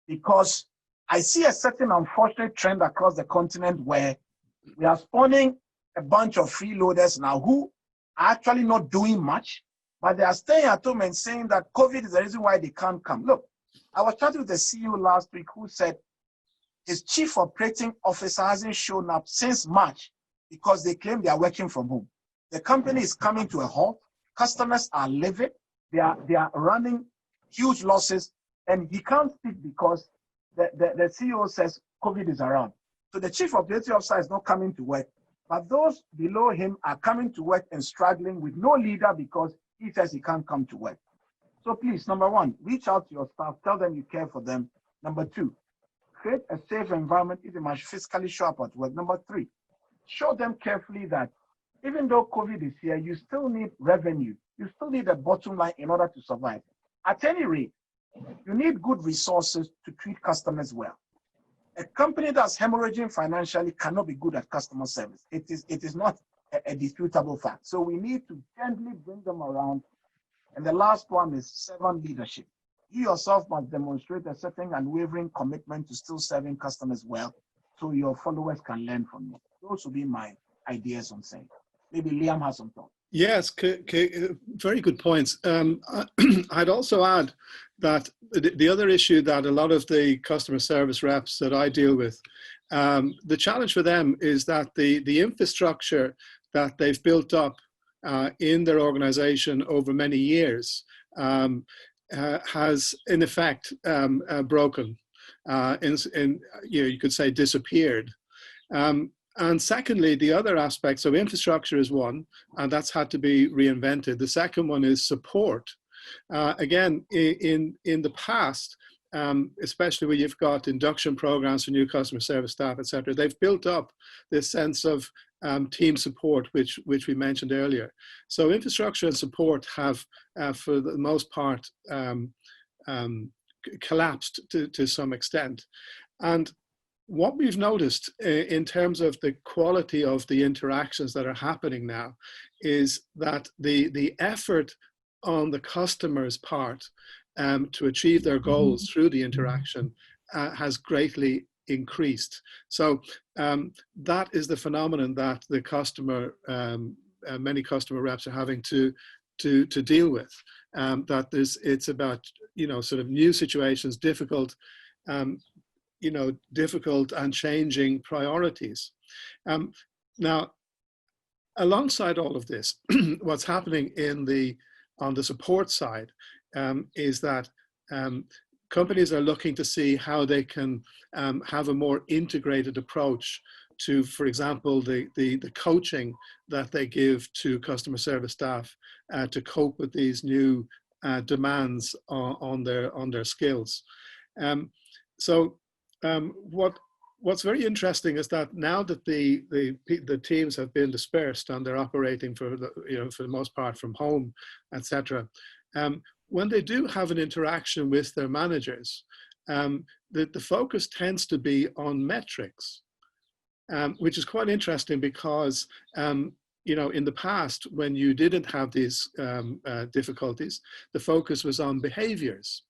Speaker 4: Because I see a certain unfortunate trend across the continent where we are spawning a bunch of freeloaders now who are actually not doing much, but they are staying at home and saying that COVID is the reason why they can't come. Look, I was chatting with the CEO last week who said his chief operating officer hasn't shown up since March because they claim they are working from home. The company is coming to a halt. Customers are livid. They are running huge losses, and he can't speak because the CEO says COVID is around. So the chief operating officer is not coming to work, but those below him are coming to work and struggling with no leader because he says he can't come to work. So please, number 1, reach out to your staff, tell them you care for them. Number 2, create a safe environment if they must physically show up at work. Number 3, show them carefully that even though COVID is here, you still need revenue. You still need a bottom line in order to survive. At any rate, you need good resources to treat customers well. A company that's hemorrhaging financially cannot be good at customer service. It is not a disputable fact. So we need to gently bring them around. And the last one is servant leadership. You yourself must demonstrate a certain unwavering commitment to still serving customers well, so your followers can learn from you. Those would be my ideas on saying. Maybe Liam has some thoughts.
Speaker 2: Yes, very good points. I'd also add that the other issue that a lot of the customer service reps that I deal with, the challenge for them is that the infrastructure that they've built up in their organization over many years has in effect broken, you could say disappeared. And secondly, the other aspect, so infrastructure is one, and that's had to be reinvented. The second one is support. Again, in the past, especially where you've got induction programs for new customer service staff, et cetera, they've built up this sense of team support, which we mentioned earlier. So infrastructure and support have, for the most part, collapsed to some extent. And what we've noticed in terms of the quality of the interactions that are happening now is that the effort on the customer's part to achieve their goals through the interaction has greatly increased. So that is the phenomenon that the customer, many customer reps are having to deal with. That it's about, sort of new situations, difficult difficult and changing priorities. Now, alongside all of this, what's happening on the support side is that companies are looking to see how they can have a more integrated approach to, for example, the coaching that they give to customer service staff to cope with these new demands on their skills. What's very interesting is that now that the teams have been dispersed and they're operating for the most part from home, etc., when they do have an interaction with their managers, the focus tends to be on metrics, which is quite interesting because in the past, when you didn't have these difficulties, the focus was on behaviors.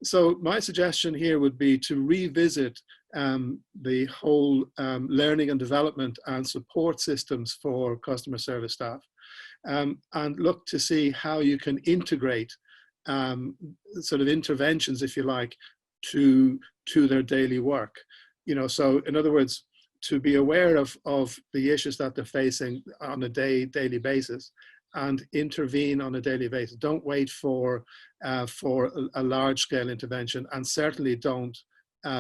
Speaker 2: So my suggestion here would be to revisit the whole learning and development and support systems for customer service staff, and look to see how you can integrate sort of interventions, if you like, to their daily work. So in other words, to be aware of the issues that they're facing on a daily basis, and intervene on a daily basis. Don't wait for a large-scale intervention, and certainly don't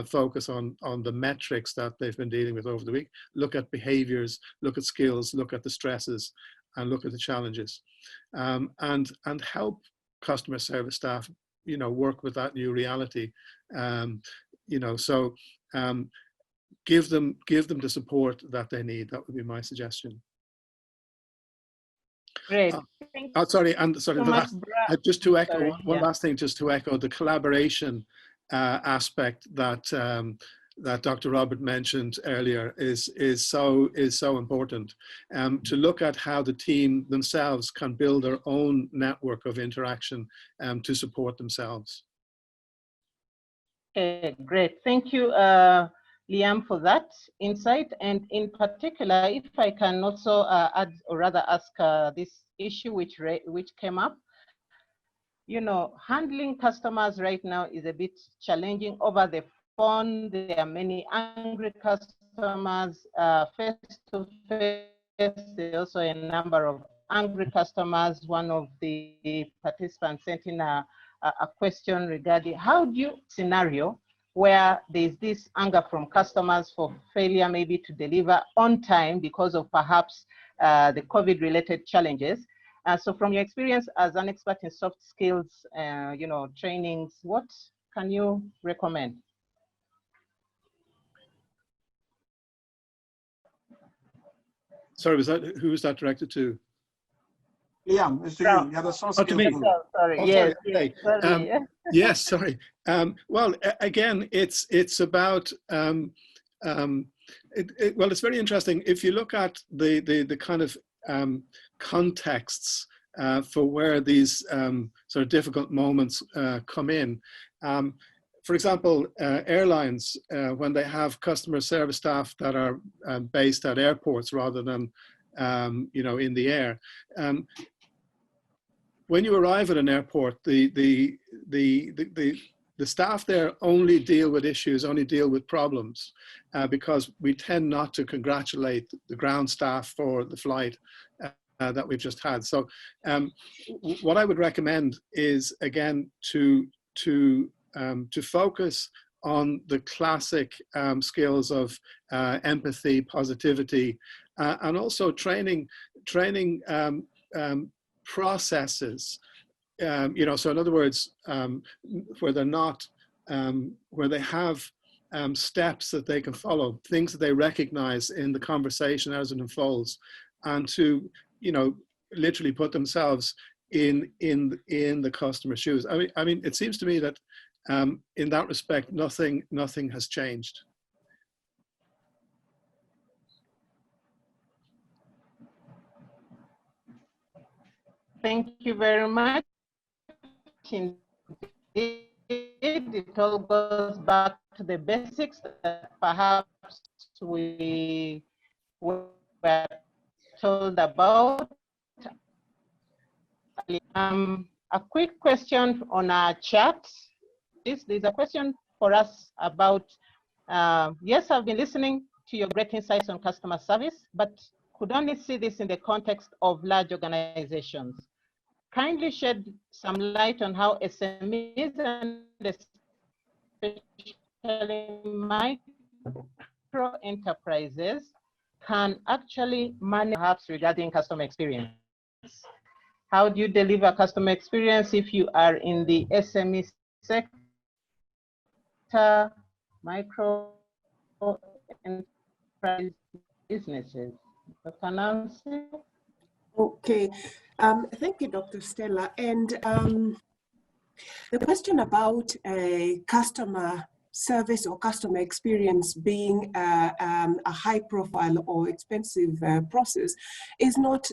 Speaker 2: focus on the metrics that they've been dealing with over the week. Look at behaviors, look at skills, look at the stresses, and look at the challenges, and help customer service staff, work with that new reality. Give them the support that they need. That would be my suggestion.
Speaker 1: Great.
Speaker 2: Just to echo one last thing, just to echo the collaboration aspect that that Dr. Robert mentioned earlier is so important. To look at how the team themselves can build their own network of interaction to support themselves.
Speaker 1: Okay, great. Thank you, Liam, for that insight. And in particular, if I can also add, or rather ask this issue which came up, handling customers right now is a bit challenging over the phone. There are many angry customers face to face. There are also a number of angry customers. One of the participants sent in a question regarding how do you scenario where there's this anger from customers for failure maybe to deliver on time because of perhaps the COVID-related challenges. So from your experience as an expert in soft skills, trainings, what can you recommend?
Speaker 2: sorry, who was that directed to?
Speaker 4: Liam, it's to you. You're the soft skills
Speaker 2: me.
Speaker 4: guru.
Speaker 1: Sorry.
Speaker 2: Oh,
Speaker 1: Yes,
Speaker 2: sorry.
Speaker 1: yes, sorry.
Speaker 2: Yes, sorry. Well, again, it's about well, it's very interesting. If you look at the kind of contexts for where these sort of difficult moments come in. For example, airlines, when they have customer service staff that are based at airports rather than you know, in the air. When you arrive at an airport, the staff there only deal with issues, only deal with problems, because we tend not to congratulate the ground staff for the flight that we've just had. So what I would recommend is, again, to focus on the classic skills of empathy, positivity, and also training processes. You know, so in other words, where they're not, where they have steps that they can follow, things that they recognize in the conversation as it unfolds, and to, you know, literally put themselves in the customer's shoes. I mean, it seems to me that in that respect, nothing has changed.
Speaker 1: Thank you very much. Indeed, it all goes back to the basics that perhaps we were told about. A quick question on our chat. There's a question for us about, yes, I've been listening to your great insights on customer service, but could only see this in the context of large organizations. Kindly shed some light on how SMEs and especially micro enterprises can actually manage, perhaps regarding customer experience. How do you deliver customer experience if you are in the SME sector, micro enterprise businesses? Dr. Nancy?
Speaker 3: Okay, thank you, Dr. Stella. And the question about customer service or customer experience being a high profile or expensive process is not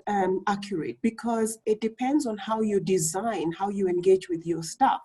Speaker 3: accurate, because it depends on how you design, how you engage with your staff.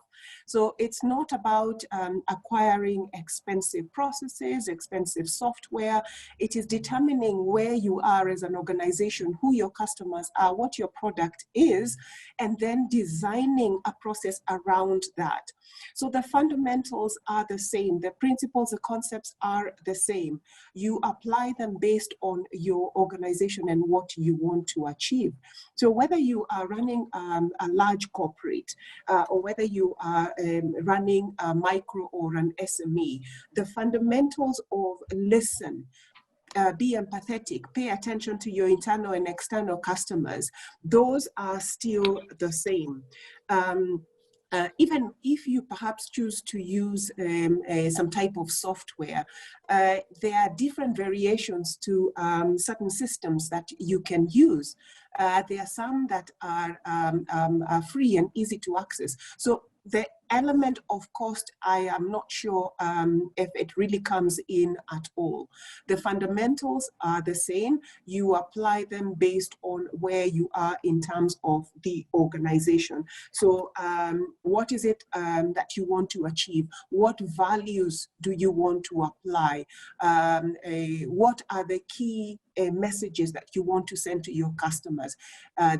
Speaker 3: So it's not about acquiring expensive processes, expensive software. It is determining where you are as an organization, who your customers are, what your product is, and then designing a process around that. So the fundamentals are the same. The principles, the concepts are the same. You apply them based on your organization and what you want to achieve. So whether you are running a large corporate or whether you are running a micro or an SME, the fundamentals of listen, be empathetic, pay attention to your internal and external customers, those are still the same. Even if you perhaps choose to use some type of software, there are different variations to certain systems that you can use. There are some that are free and easy to access. So the element of cost, I am not sure if it really comes in at all. The fundamentals are the same. You apply them based on where you are in terms of the organization. So what is it that you want to achieve? What values do you want to apply? What are the key messages that you want to send to your customers?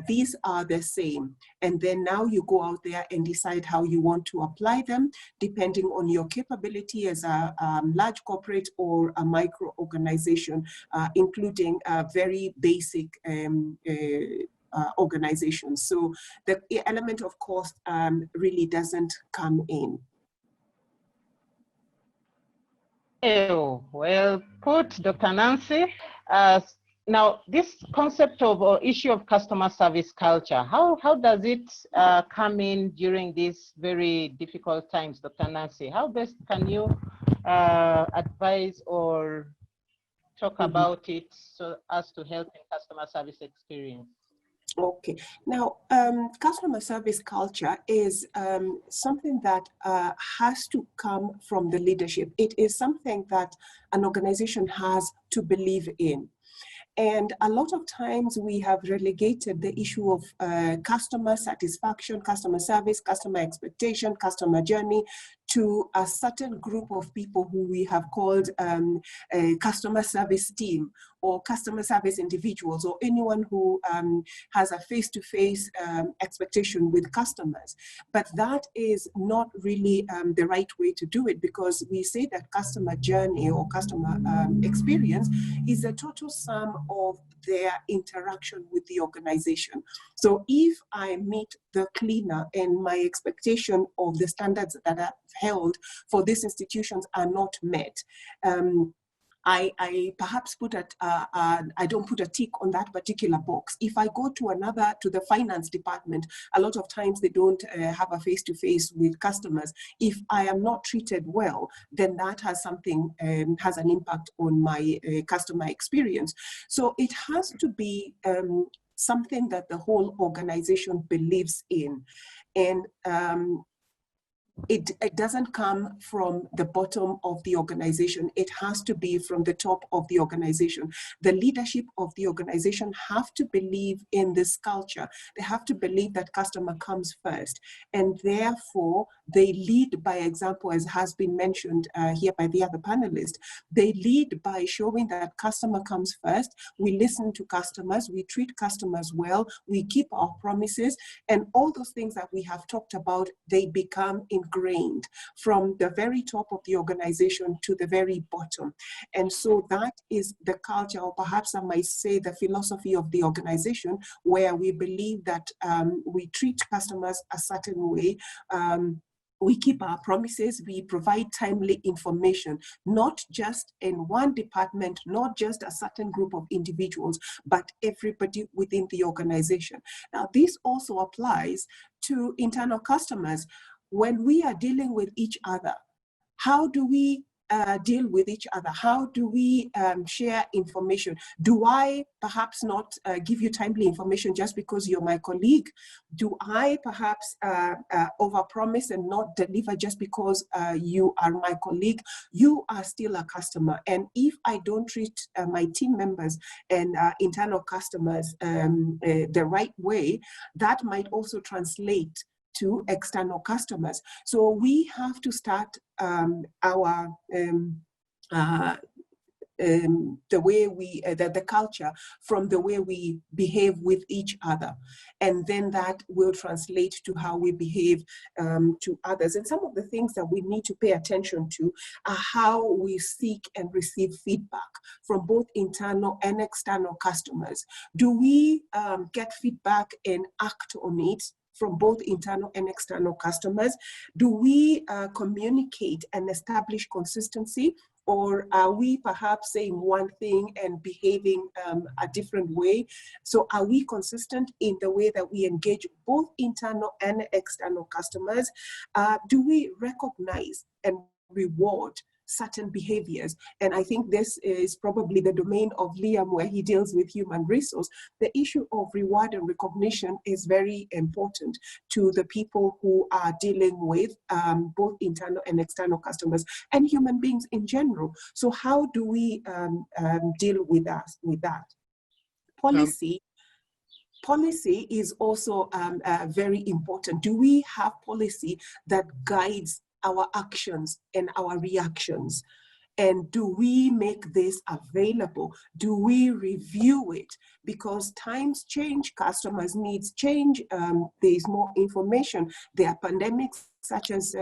Speaker 3: These are the same. And then now you go out there and decide how you want to apply them, depending on your capability as a large corporate or a micro organization, including very basic organizations. So the element of cost really doesn't come in.
Speaker 1: Well put, Dr. Nancy. Now, this concept of or issue of customer service culture, how does it come in during these very difficult times, Dr. Nancy? How best can you advise or talk about it so as to help in customer service experience.
Speaker 3: Okay. Now, customer service culture is something that has to come from the leadership. It is something that an organization has to believe in. And a lot of times we have relegated the issue of customer satisfaction, customer service, customer expectation, customer journey to a certain group of people who we have called a customer service team or customer service individuals, or anyone who has a face-to-face expectation with customers. But that is not really the right way to do it, because we say that customer journey or customer experience is a total sum of their interaction with the organization. So if I meet the cleaner and my expectation of the standards that are held for these institutions are not met, I perhaps I don't put a tick on that particular box. If I go to the finance department, a lot of times they don't have a face-to-face with customers. If I am not treated well, then that has has an impact on my customer experience. So it has to be something that the whole organization believes in. And it doesn't come from the bottom of the organization. It has to be from the top of the organization. The leadership of the organization have to believe in this culture. They have to believe that customer comes first. And therefore, they lead by example, as has been mentioned here by the other panelists. They lead by showing that customer comes first. We listen to customers. We treat customers well. We keep our promises. And all those things that we have talked about, they become ingrained from the very top of the organization to the very bottom. And so that is the culture, or perhaps I might say the philosophy of the organization, where we believe that we treat customers a certain way. We keep our promises, we provide timely information, not just in one department, not just a certain group of individuals, but everybody within the organization. Now, this also applies to internal customers. When we are dealing with each other, how do we deal with each other? How do we share information? Do I perhaps not give you timely information just because you're my colleague? Do I perhaps overpromise and not deliver just because you are my colleague? You are still a customer. And if I don't treat my team members and internal customers the right way, that might also translate to external customers. So we have to start the way the culture from the way we behave with each other, and then that will translate to how we behave to others. And some of the things that we need to pay attention to are how we seek and receive feedback from both internal and external customers. Do we get feedback and act on it from both internal and external customers? Do we communicate and establish consistency? Or are we perhaps saying one thing and behaving a different way? So are we consistent in the way that we engage both internal and external customers? Do we recognize and reward certain behaviors? And I think this is probably the domain of Liam, where he deals with human resource. The issue of reward and recognition is very important to the people who are dealing with both internal and external customers and human beings in general. So how do we deal with that? Policy is also very important. Do we have policy that guides our actions and our reactions? And do we make this available? Do we review it? Because times change, customers' needs change, there's more information, there are pandemics such as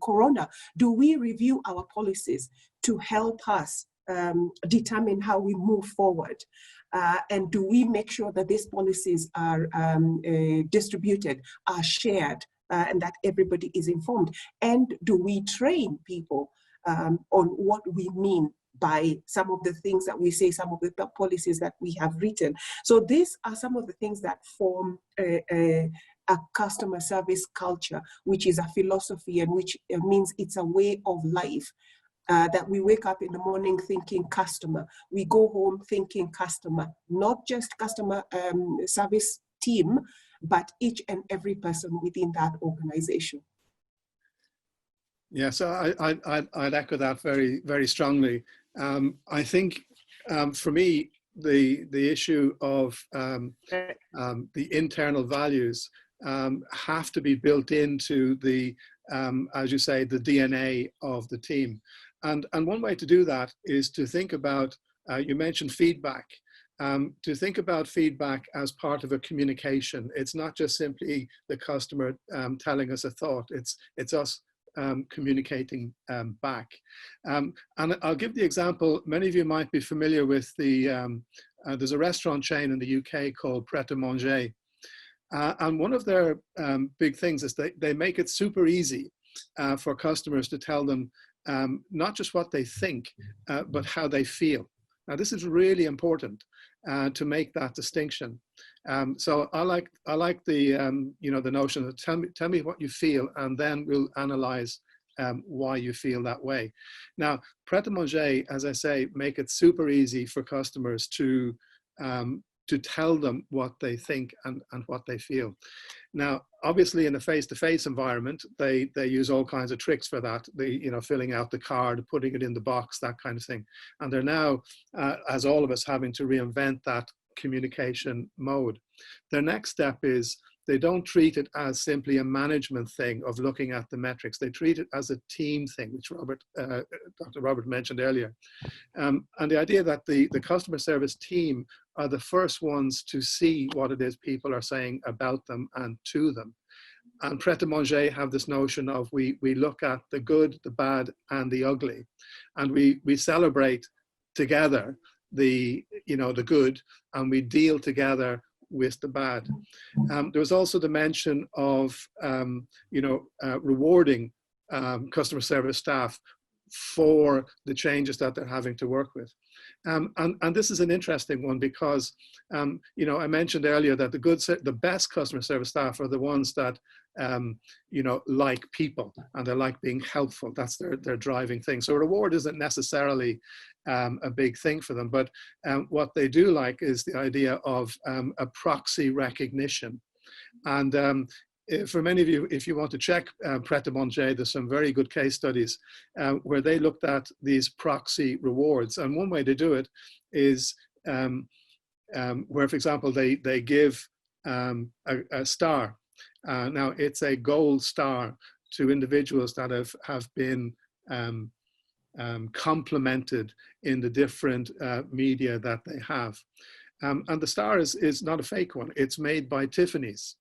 Speaker 3: Corona. Do we review our policies to help us determine how we move forward? And do we make sure that these policies are distributed, are shared, and that everybody is informed? And do we train people on what we mean by some of the things that we say, some of the policies that we have written? So these are some of the things that form a customer service culture, which is a philosophy and which means it's a way of life. that we wake up in the morning thinking customer, we go home thinking customer, not just customer service team, but each and every person within that organization.
Speaker 2: Yeah, so I'd echo that very, very strongly. I think for me, the issue of the internal values have to be built into the, as you say, the DNA of the team. And one way to do that is to think about, you mentioned feedback, to think about feedback as part of a communication. It's not just simply the customer telling us a thought, it's us communicating back. And I'll give the example, many of you might be familiar with the, there's a restaurant chain in the UK called Pret a Manger. And one of their big things is they make it super easy for customers to tell them not just what they think, but how they feel. Now, this is really important to make that distinction. So I like the the notion of tell me what you feel, and then we'll analyze why you feel that way. Now, Pret a Manger, as I say, make it super easy for customers to tell them what they think and what they feel. Now, obviously, in a face-to-face environment, they use all kinds of tricks for that. They, filling out the card, putting it in the box, that kind of thing. And they're now, as all of us, having to reinvent that communication mode. Their next step is they don't treat it as simply a management thing of looking at the metrics. They treat it as a team thing, which Dr. Robert mentioned earlier. And the idea that the customer service team are the first ones to see what it is people are saying about them and to them. And Pret a Manger have this notion of we look at the good, the bad, and the ugly. And we celebrate together the good, and we deal together with the bad. There was also the mention of rewarding customer service staff for the changes that they're having to work with. And this is an interesting one because, I mentioned earlier that the best customer service staff are the ones that, like people and they like being helpful. That's their driving thing. So reward isn't necessarily a big thing for them, but what they do like is the idea of a proxy recognition. And for many of you, if you want to check Pret a Manger, there's some very good case studies where they looked at these proxy rewards. And one way to do it is where, for example, they give a star. Now, it's a gold star to individuals that have been complimented in the different media that they have. And the star is not a fake one. It's made by Tiffany's.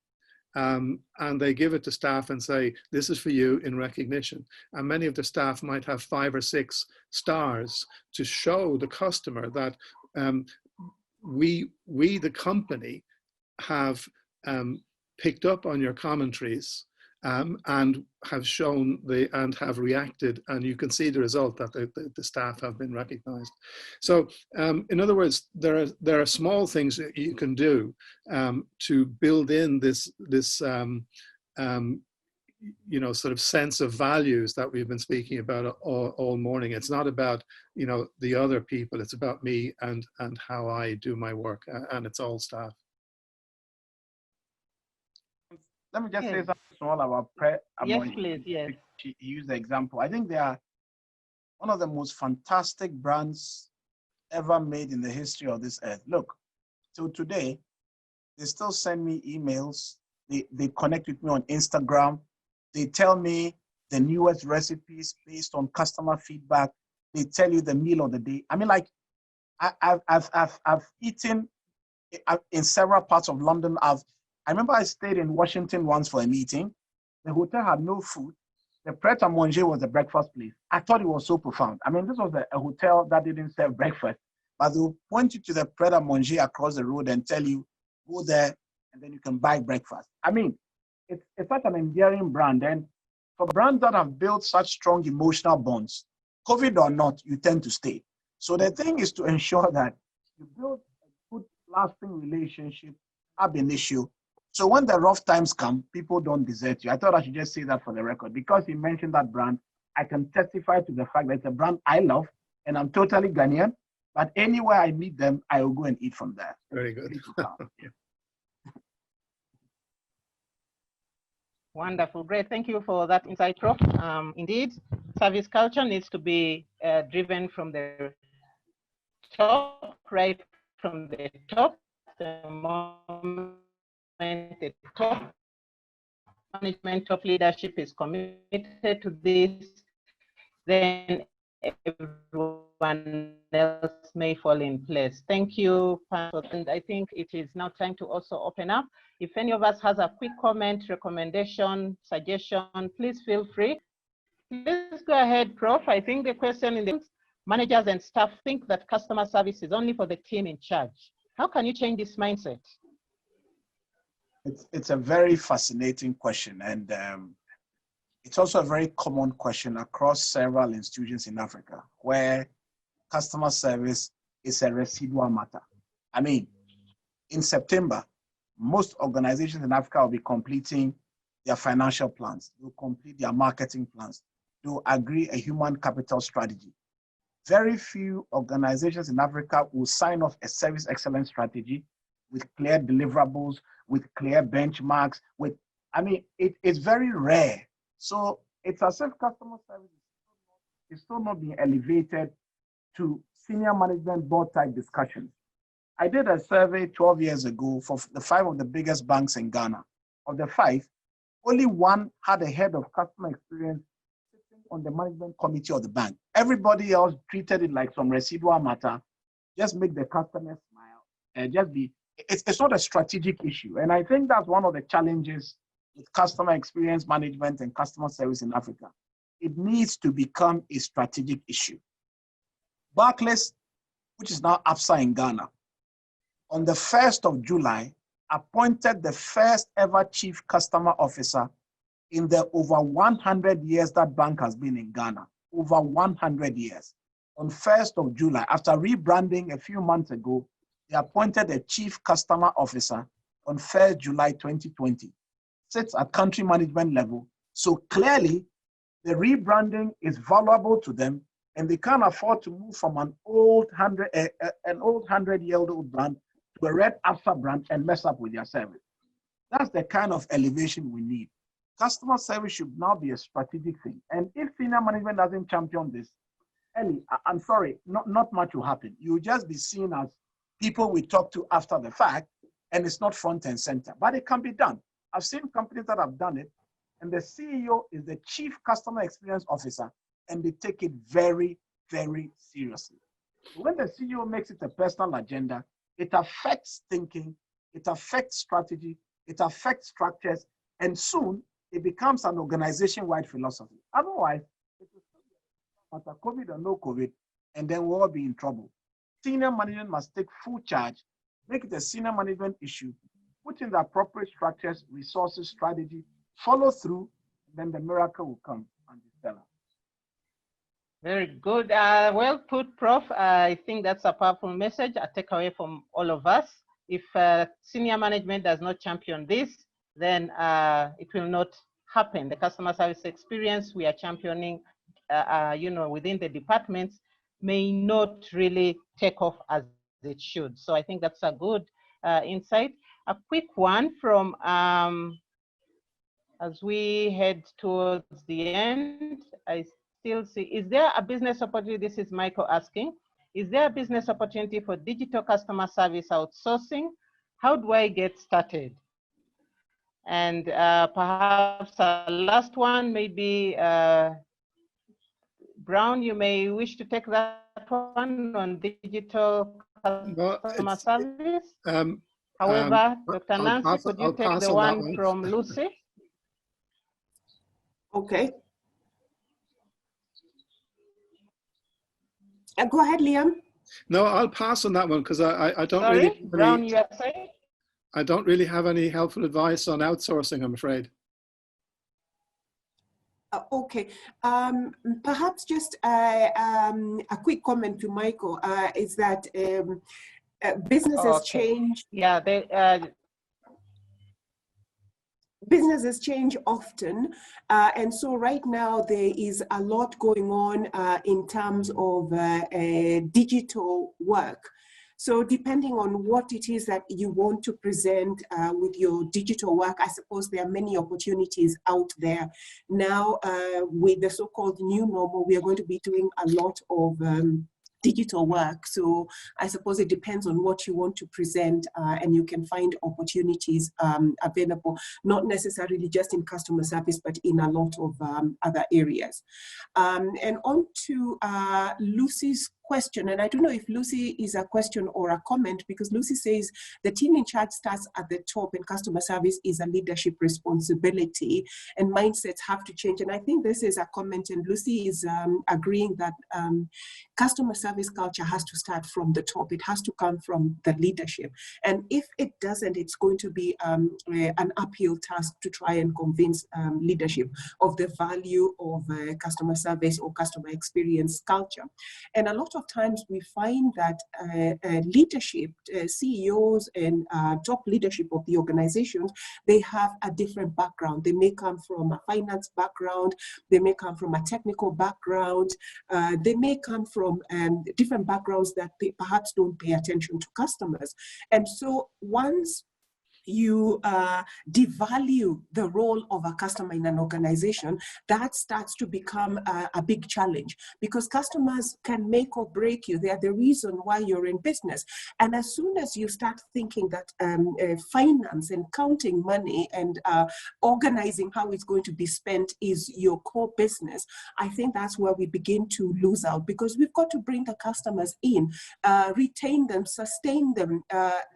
Speaker 2: And they give it to staff and say, this is for you in recognition. And many of the staff might have 5 or 6 stars to show the customer that we the company, have picked up on your commentaries and have shown and have reacted, and you can see the result that the staff have been recognized. So in other words, there are small things that you can do to build in this sort of sense of values that we've been speaking about all morning. It's not about the other people, it's about me and how I do my work, and it's all staff.
Speaker 4: Let me just say something small about Pret a Manger.
Speaker 1: Yes, please, yes.
Speaker 4: She used the example. I think they are one of the most fantastic brands ever made in the history of this earth. Look, till today, they still send me emails. They connect with me on Instagram. They tell me the newest recipes based on customer feedback. They tell you the meal of the day. I mean, like, I've eaten in several parts of London. I remember I stayed in Washington once for a meeting. The hotel had no food. The Pret a Manger was the breakfast place. I thought it was so profound. I mean, this was a hotel that didn't serve breakfast, but they'll point you to the Pret a Manger across the road and tell you, go there, and then you can buy breakfast. I mean, it's such an endearing brand. And for brands that have built such strong emotional bonds, COVID or not, you tend to stay. So the thing is to ensure that you build a good, lasting relationship, ab initio. So when the rough times come, people don't desert you. I thought I should just say that for the record, because you mentioned that brand. I can testify to the fact that it's a brand I love, and I'm totally Ghanaian. But anywhere I meet them, I will go and eat from there.
Speaker 2: Very good.
Speaker 1: Wonderful, great. Thank you for that insight, Prof. Indeed, service culture needs to be driven from the top, right from the top. The moment the top management, top leadership is committed to this, then everyone else may fall in place. Thank you, and I think it is now time to also open up. If any of us has a quick comment, recommendation, suggestion, please feel free. Let's go ahead, Prof. I think the question in the managers and staff think that customer service is only for the team in charge. How can you change this mindset?
Speaker 4: It's a very fascinating question, and it's also a very common question across several institutions in Africa, where customer service is a residual matter. I mean, in September, most organizations in Africa will be completing their financial plans. They'll complete their marketing plans. They'll agree a human capital strategy. Very few organizations in Africa will sign off a service excellence strategy with clear deliverables, with clear benchmarks, it's very rare. So it's as if customer service is still not being elevated to senior management board type discussions. I did a survey 12 years ago for the 5 of the biggest banks in Ghana. Of the 5, only 1 had a head of customer experience sitting on the management committee of the bank. Everybody else treated it like some residual matter, just make the customer smile, and it's not a strategic issue. And I think that's one of the challenges with customer experience management and customer service in Africa. It needs to become a strategic issue. Barclays, which is now ABSA in Ghana, on the 1st of July, appointed the first ever chief customer officer in the over 100 years that bank has been in Ghana, over 100 years. On 1st of July, after rebranding a few months ago, they appointed a chief customer officer on 1st July 2020. Sits at country management level. So clearly, the rebranding is valuable to them, and they can't afford to move from an old 100-year-old brand to a red ABSA brand and mess up with their service. That's the kind of elevation we need. Customer service should now be a strategic thing. And if senior management doesn't champion this, Ellie, I'm sorry, not much will happen. You'll just be seen as people we talk to after the fact, and it's not front and center, but it can be done. I've seen companies that have done it, and the CEO is the chief customer experience officer, and they take it very, very seriously. When the CEO makes it a personal agenda, it affects thinking, it affects strategy, it affects structures, and soon it becomes an organization-wide philosophy. Otherwise, it will still be matter COVID or no COVID, and then we'll all be in trouble. Senior management must take full charge, make it a senior management issue, put in the appropriate structures, resources, strategy, follow through, then the miracle will come and be stellar.
Speaker 1: Very good. Well put, Prof. I think that's a powerful message, a takeaway from all of us. If senior management does not champion this, then it will not happen. The customer service experience we are championing, within the departments may not really take off as it should. So I think that's a good insight. A quick one from, as we head towards the end, I still see, is there a business opportunity? This is Michael asking, is there a business opportunity for digital customer service outsourcing? How do I get started? And perhaps a last one, maybe Brown, you may wish to take that one on digital customer service. However, Dr. Nancy, could you take the one from Lucy?
Speaker 3: Okay. Go ahead, Liam.
Speaker 2: No, I'll pass on that one because I don't
Speaker 1: Sorry,
Speaker 2: really.
Speaker 1: Brown, you are saying?
Speaker 2: I don't really have any helpful advice on outsourcing, I'm afraid.
Speaker 3: Okay, perhaps just a quick comment to Michael is that businesses change.
Speaker 1: Yeah,
Speaker 3: businesses change often, and so right now there is a lot going on in terms of digital work. So depending on what it is that you want to present with your digital work, I suppose there are many opportunities out there. Now, with the so-called new normal, we are going to be doing a lot of digital work. So I suppose it depends on what you want to present, and you can find opportunities available, not necessarily just in customer service, but in a lot of other areas. And on to Lucy's question, and I don't know if Lucy is a question or a comment, because Lucy says the team in charge starts at the top and customer service is a leadership responsibility and mindsets have to change. And I think this is a comment, and Lucy is agreeing that customer service culture has to start from the top. It has to come from the leadership. And if it doesn't, it's going to be an uphill task to try and convince leadership of the value of customer service or customer experience culture. And a lot of times we find that leadership, CEOs and top leadership of the organizations, they have a different background. They may come from a finance background, they may come from a technical background, they may come from different backgrounds that perhaps don't pay attention to customers. And so once you devalue the role of a customer in an organization, that starts to become a big challenge, because customers can make or break you. They are the reason why you're in business. And as soon as you start thinking that finance and counting money and organizing how it's going to be spent is your core business, I think that's where we begin to lose out, because we've got to bring the customers in, retain them, sustain them,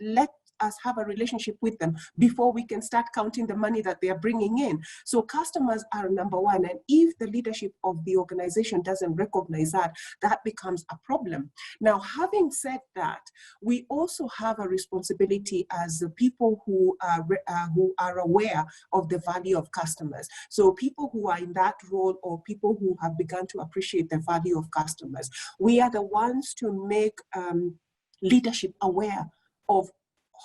Speaker 3: let us have a relationship with them before we can start counting the money that they are bringing in. So customers are number one, and if the leadership of the organization doesn't recognize that, that becomes a problem. Now, having said that, we also have a responsibility as the people who are aware of the value of customers. So people who are in that role, or people who have begun to appreciate the value of customers, we are the ones to make leadership aware of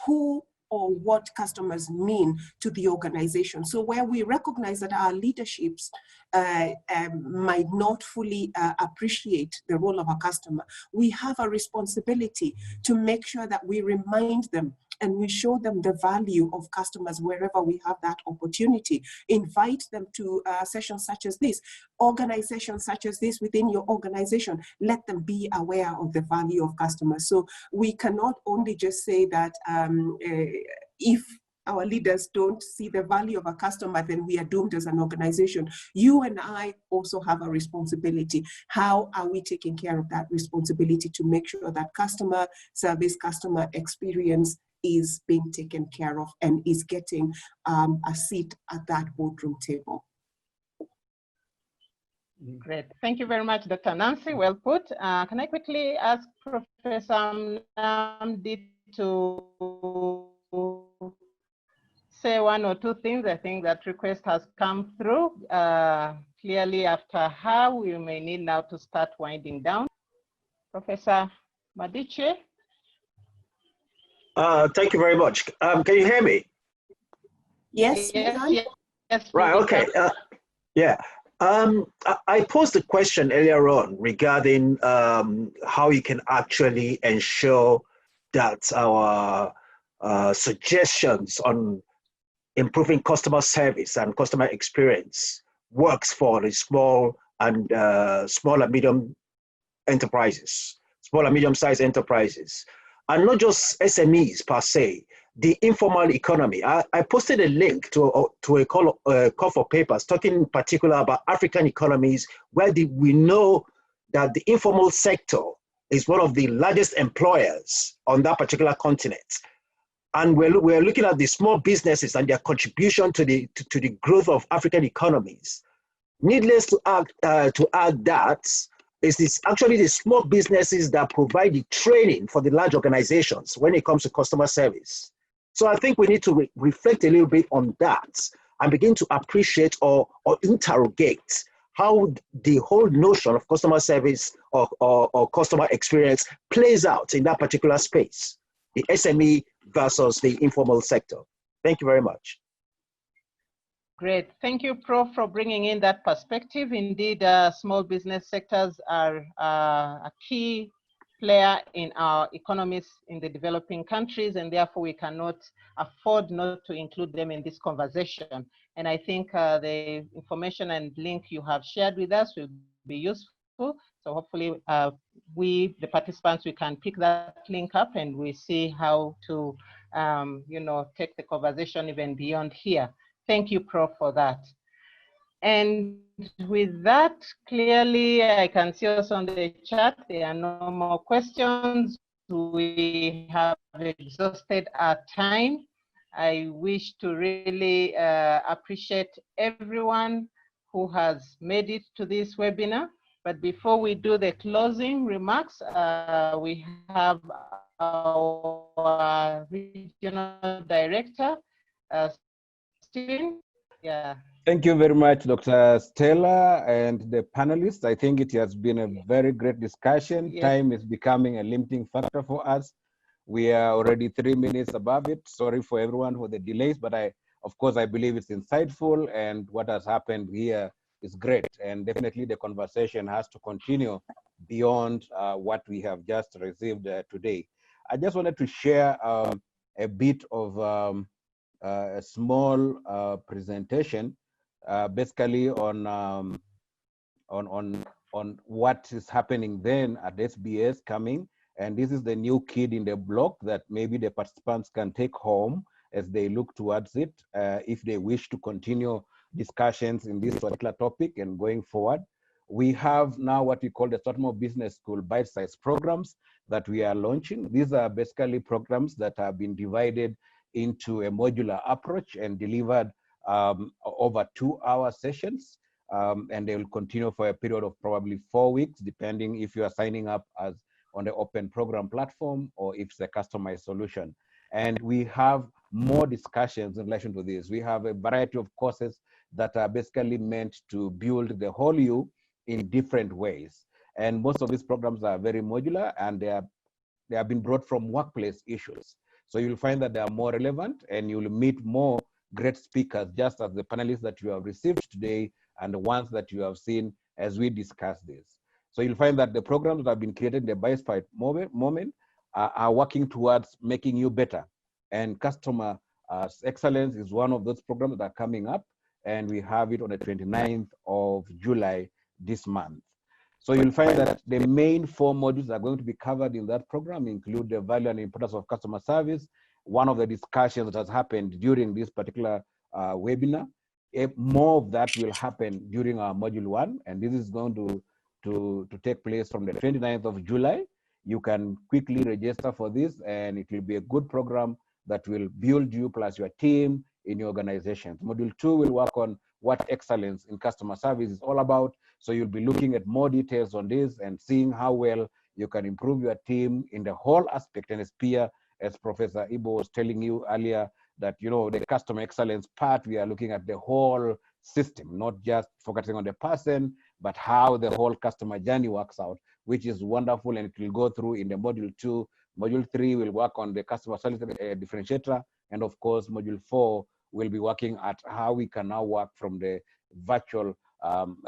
Speaker 3: who or what customers mean to the organization. So where we recognize that our leaderships might not fully appreciate the role of a customer, we have a responsibility to make sure that we remind them and we show them the value of customers wherever we have that opportunity. Invite them to sessions such as this, organize sessions such as this within your organization. Let them be aware of the value of customers. So we cannot only just say that if our leaders don't see the value of a customer, then we are doomed as an organization. You and I also have a responsibility. How are we taking care of that responsibility to make sure that customer service, customer experience is being taken care of and is getting a seat at that boardroom table?
Speaker 1: Great. Thank you very much, Dr. Nancy. Well put. Can I quickly ask Professor Namdi to say one or two things? I think that request has come through. Clearly, after her, we may need now to start winding down. Professor Madichi.
Speaker 5: Thank you very much. Can you hear me?
Speaker 3: Yes.
Speaker 1: Yes.
Speaker 5: Right. Okay. Yeah. I posed a question earlier on regarding how you can actually ensure that our suggestions on improving customer service and customer experience works for the small and medium enterprises, small and medium-sized enterprises, and not just SMEs per se, the informal economy. I posted a link to a call for papers talking in particular about African economies, where we know that the informal sector is one of the largest employers on that particular continent. And we're looking at the small businesses and their contribution to the growth of African economies. Needless to add that, it's actually the small businesses that provide the training for the large organizations when it comes to customer service. So I think we need to reflect a little bit on that and begin to appreciate or interrogate how the whole notion of customer service or customer experience plays out in that particular space, the SME versus the informal sector. Thank you very much.
Speaker 1: Great. Thank you, Prof, for bringing in that perspective. Indeed, small business sectors are a key player in our economies in the developing countries, and therefore we cannot afford not to include them in this conversation. And I think the information and link you have shared with us will be useful. So hopefully we, the participants, we can pick that link up and we see how to, take the conversation even beyond here. Thank you, Prof, for that. And with that, clearly, I can see us on the chat, there are no more questions. We have exhausted our time. I wish to really appreciate everyone who has made it to this webinar. But before we do the closing remarks, we have our regional director, Stephen. Yeah.
Speaker 6: Thank you very much, Dr. Stella and the panelists. I think it has been a very great discussion.
Speaker 1: Yes.
Speaker 6: Time is becoming a limiting factor for us. We are already 3 minutes above it. Sorry for everyone for the delays, but of course, I believe it's insightful, and what has happened here is great. And definitely the conversation has to continue beyond what we have just received today. I just wanted to share a bit of a small presentation basically on what is happening then at SBS coming. And this is the new kid in the block that maybe the participants can take home as they look towards it, if they wish to continue discussions in this particular topic and going forward. We have now what we call the Strathmore Business School bite-sized programs that we are launching. These are basically programs that have been divided into a modular approach and delivered over 2-hour sessions, and they will continue for a period of probably 4 weeks, depending if you are signing up as on the open program platform or if it's a customized solution. And we have more discussions in relation to this. We have a variety of courses that are basically meant to build the whole you in different ways. And most of these programs are very modular, and they have been brought from workplace issues. So you'll find that they are more relevant, and you'll meet more great speakers, just as the panelists that you have received today and the ones that you have seen as we discuss this. So you'll find that the programs that have been created in the Bite-sized moment are working towards making you better. And customer excellence is one of those programs that are coming up, and we have it on the 29th of July this month. So you'll find that the main 4 modules that are going to be covered in that program include the value and importance of customer service. One of the discussions that has happened during this particular webinar, more of that will happen during our module 1, and this is going to take place from the 29th of July. You can quickly register for this, and it will be a good program that will build you plus your team in your organizations. Module 2 will work on what excellence in customer service is all about. So you'll be looking at more details on this and seeing how well you can improve your team in the whole aspect. And as Professor Ibo was telling you earlier, that the customer excellence part, we are looking at the whole system, not just focusing on the person, but how the whole customer journey works out, which is wonderful, and it will go through in the module 2. Module 3 will work on the customer service differentiator, and of course, module 4 will be working at how we can now work from the virtual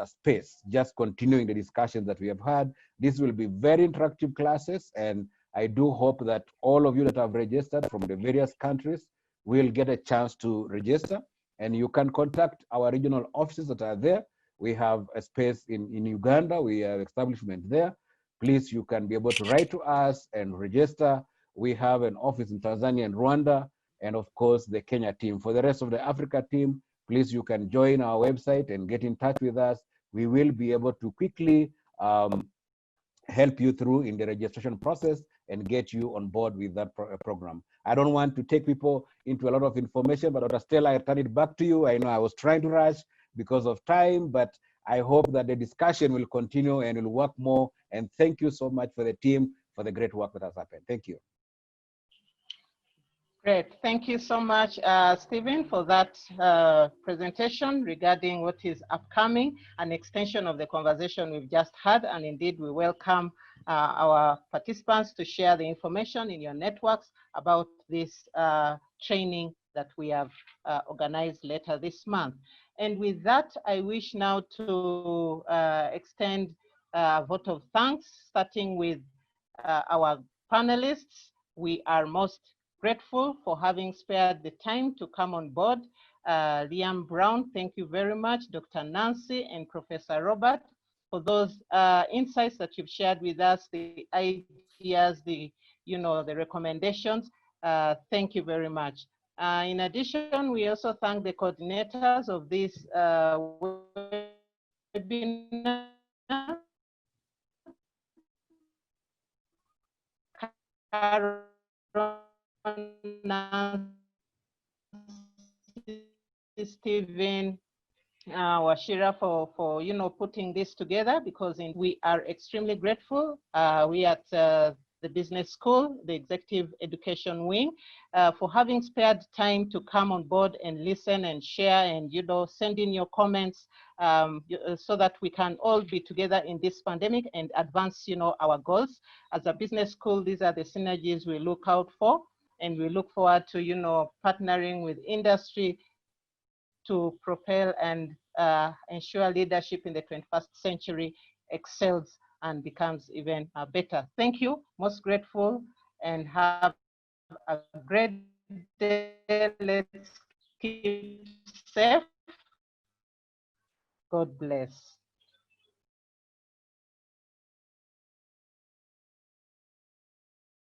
Speaker 6: space, just continuing the discussions that we have had. This will be very interactive classes, and I do hope that all of you that have registered from the various countries will get a chance to register, and you can contact our regional offices that are there. We have a space in Uganda, we have establishment there. Please, you can be able to write to us and register. We have an office in Tanzania and Rwanda, and of course the Kenya team. For the rest of the Africa team, please, you can join our website and get in touch with us. We will be able to quickly help you through in the registration process and get you on board with that program. I don't want to take people into a lot of information, but Dr. Stella, I turn it back to you. I know I was trying to rush because of time, but I hope that the discussion will continue and will work more. And thank you so much for the team for the great work that has happened. Thank you.
Speaker 1: Great. Thank you so much, Stephen, for that presentation regarding what is upcoming, an extension of the conversation we've just had. And indeed, we welcome our participants to share the information in your networks about this training that we have organized later this month. And with that, I wish now to extend a vote of thanks, starting with our panelists. We are most grateful for having spared the time to come on board. Liam Brown, thank you very much. Dr. Nancy and Professor Robert, for those insights that you've shared with us, the ideas, the recommendations. Thank you very much. In addition, we also thank the coordinators of this webinar. Stephen, Washira for putting this together, because we are extremely grateful. We at the business school, the executive education wing, for having spared time to come on board and listen and share and send in your comments, so that we can all be together in this pandemic and advance our goals. As a business school, these are the synergies we look out for, and we look forward to partnering with industry to propel and ensure leadership in the 21st century excels and becomes even better. Thank you, most grateful, and have a great day. Let's keep safe. God bless.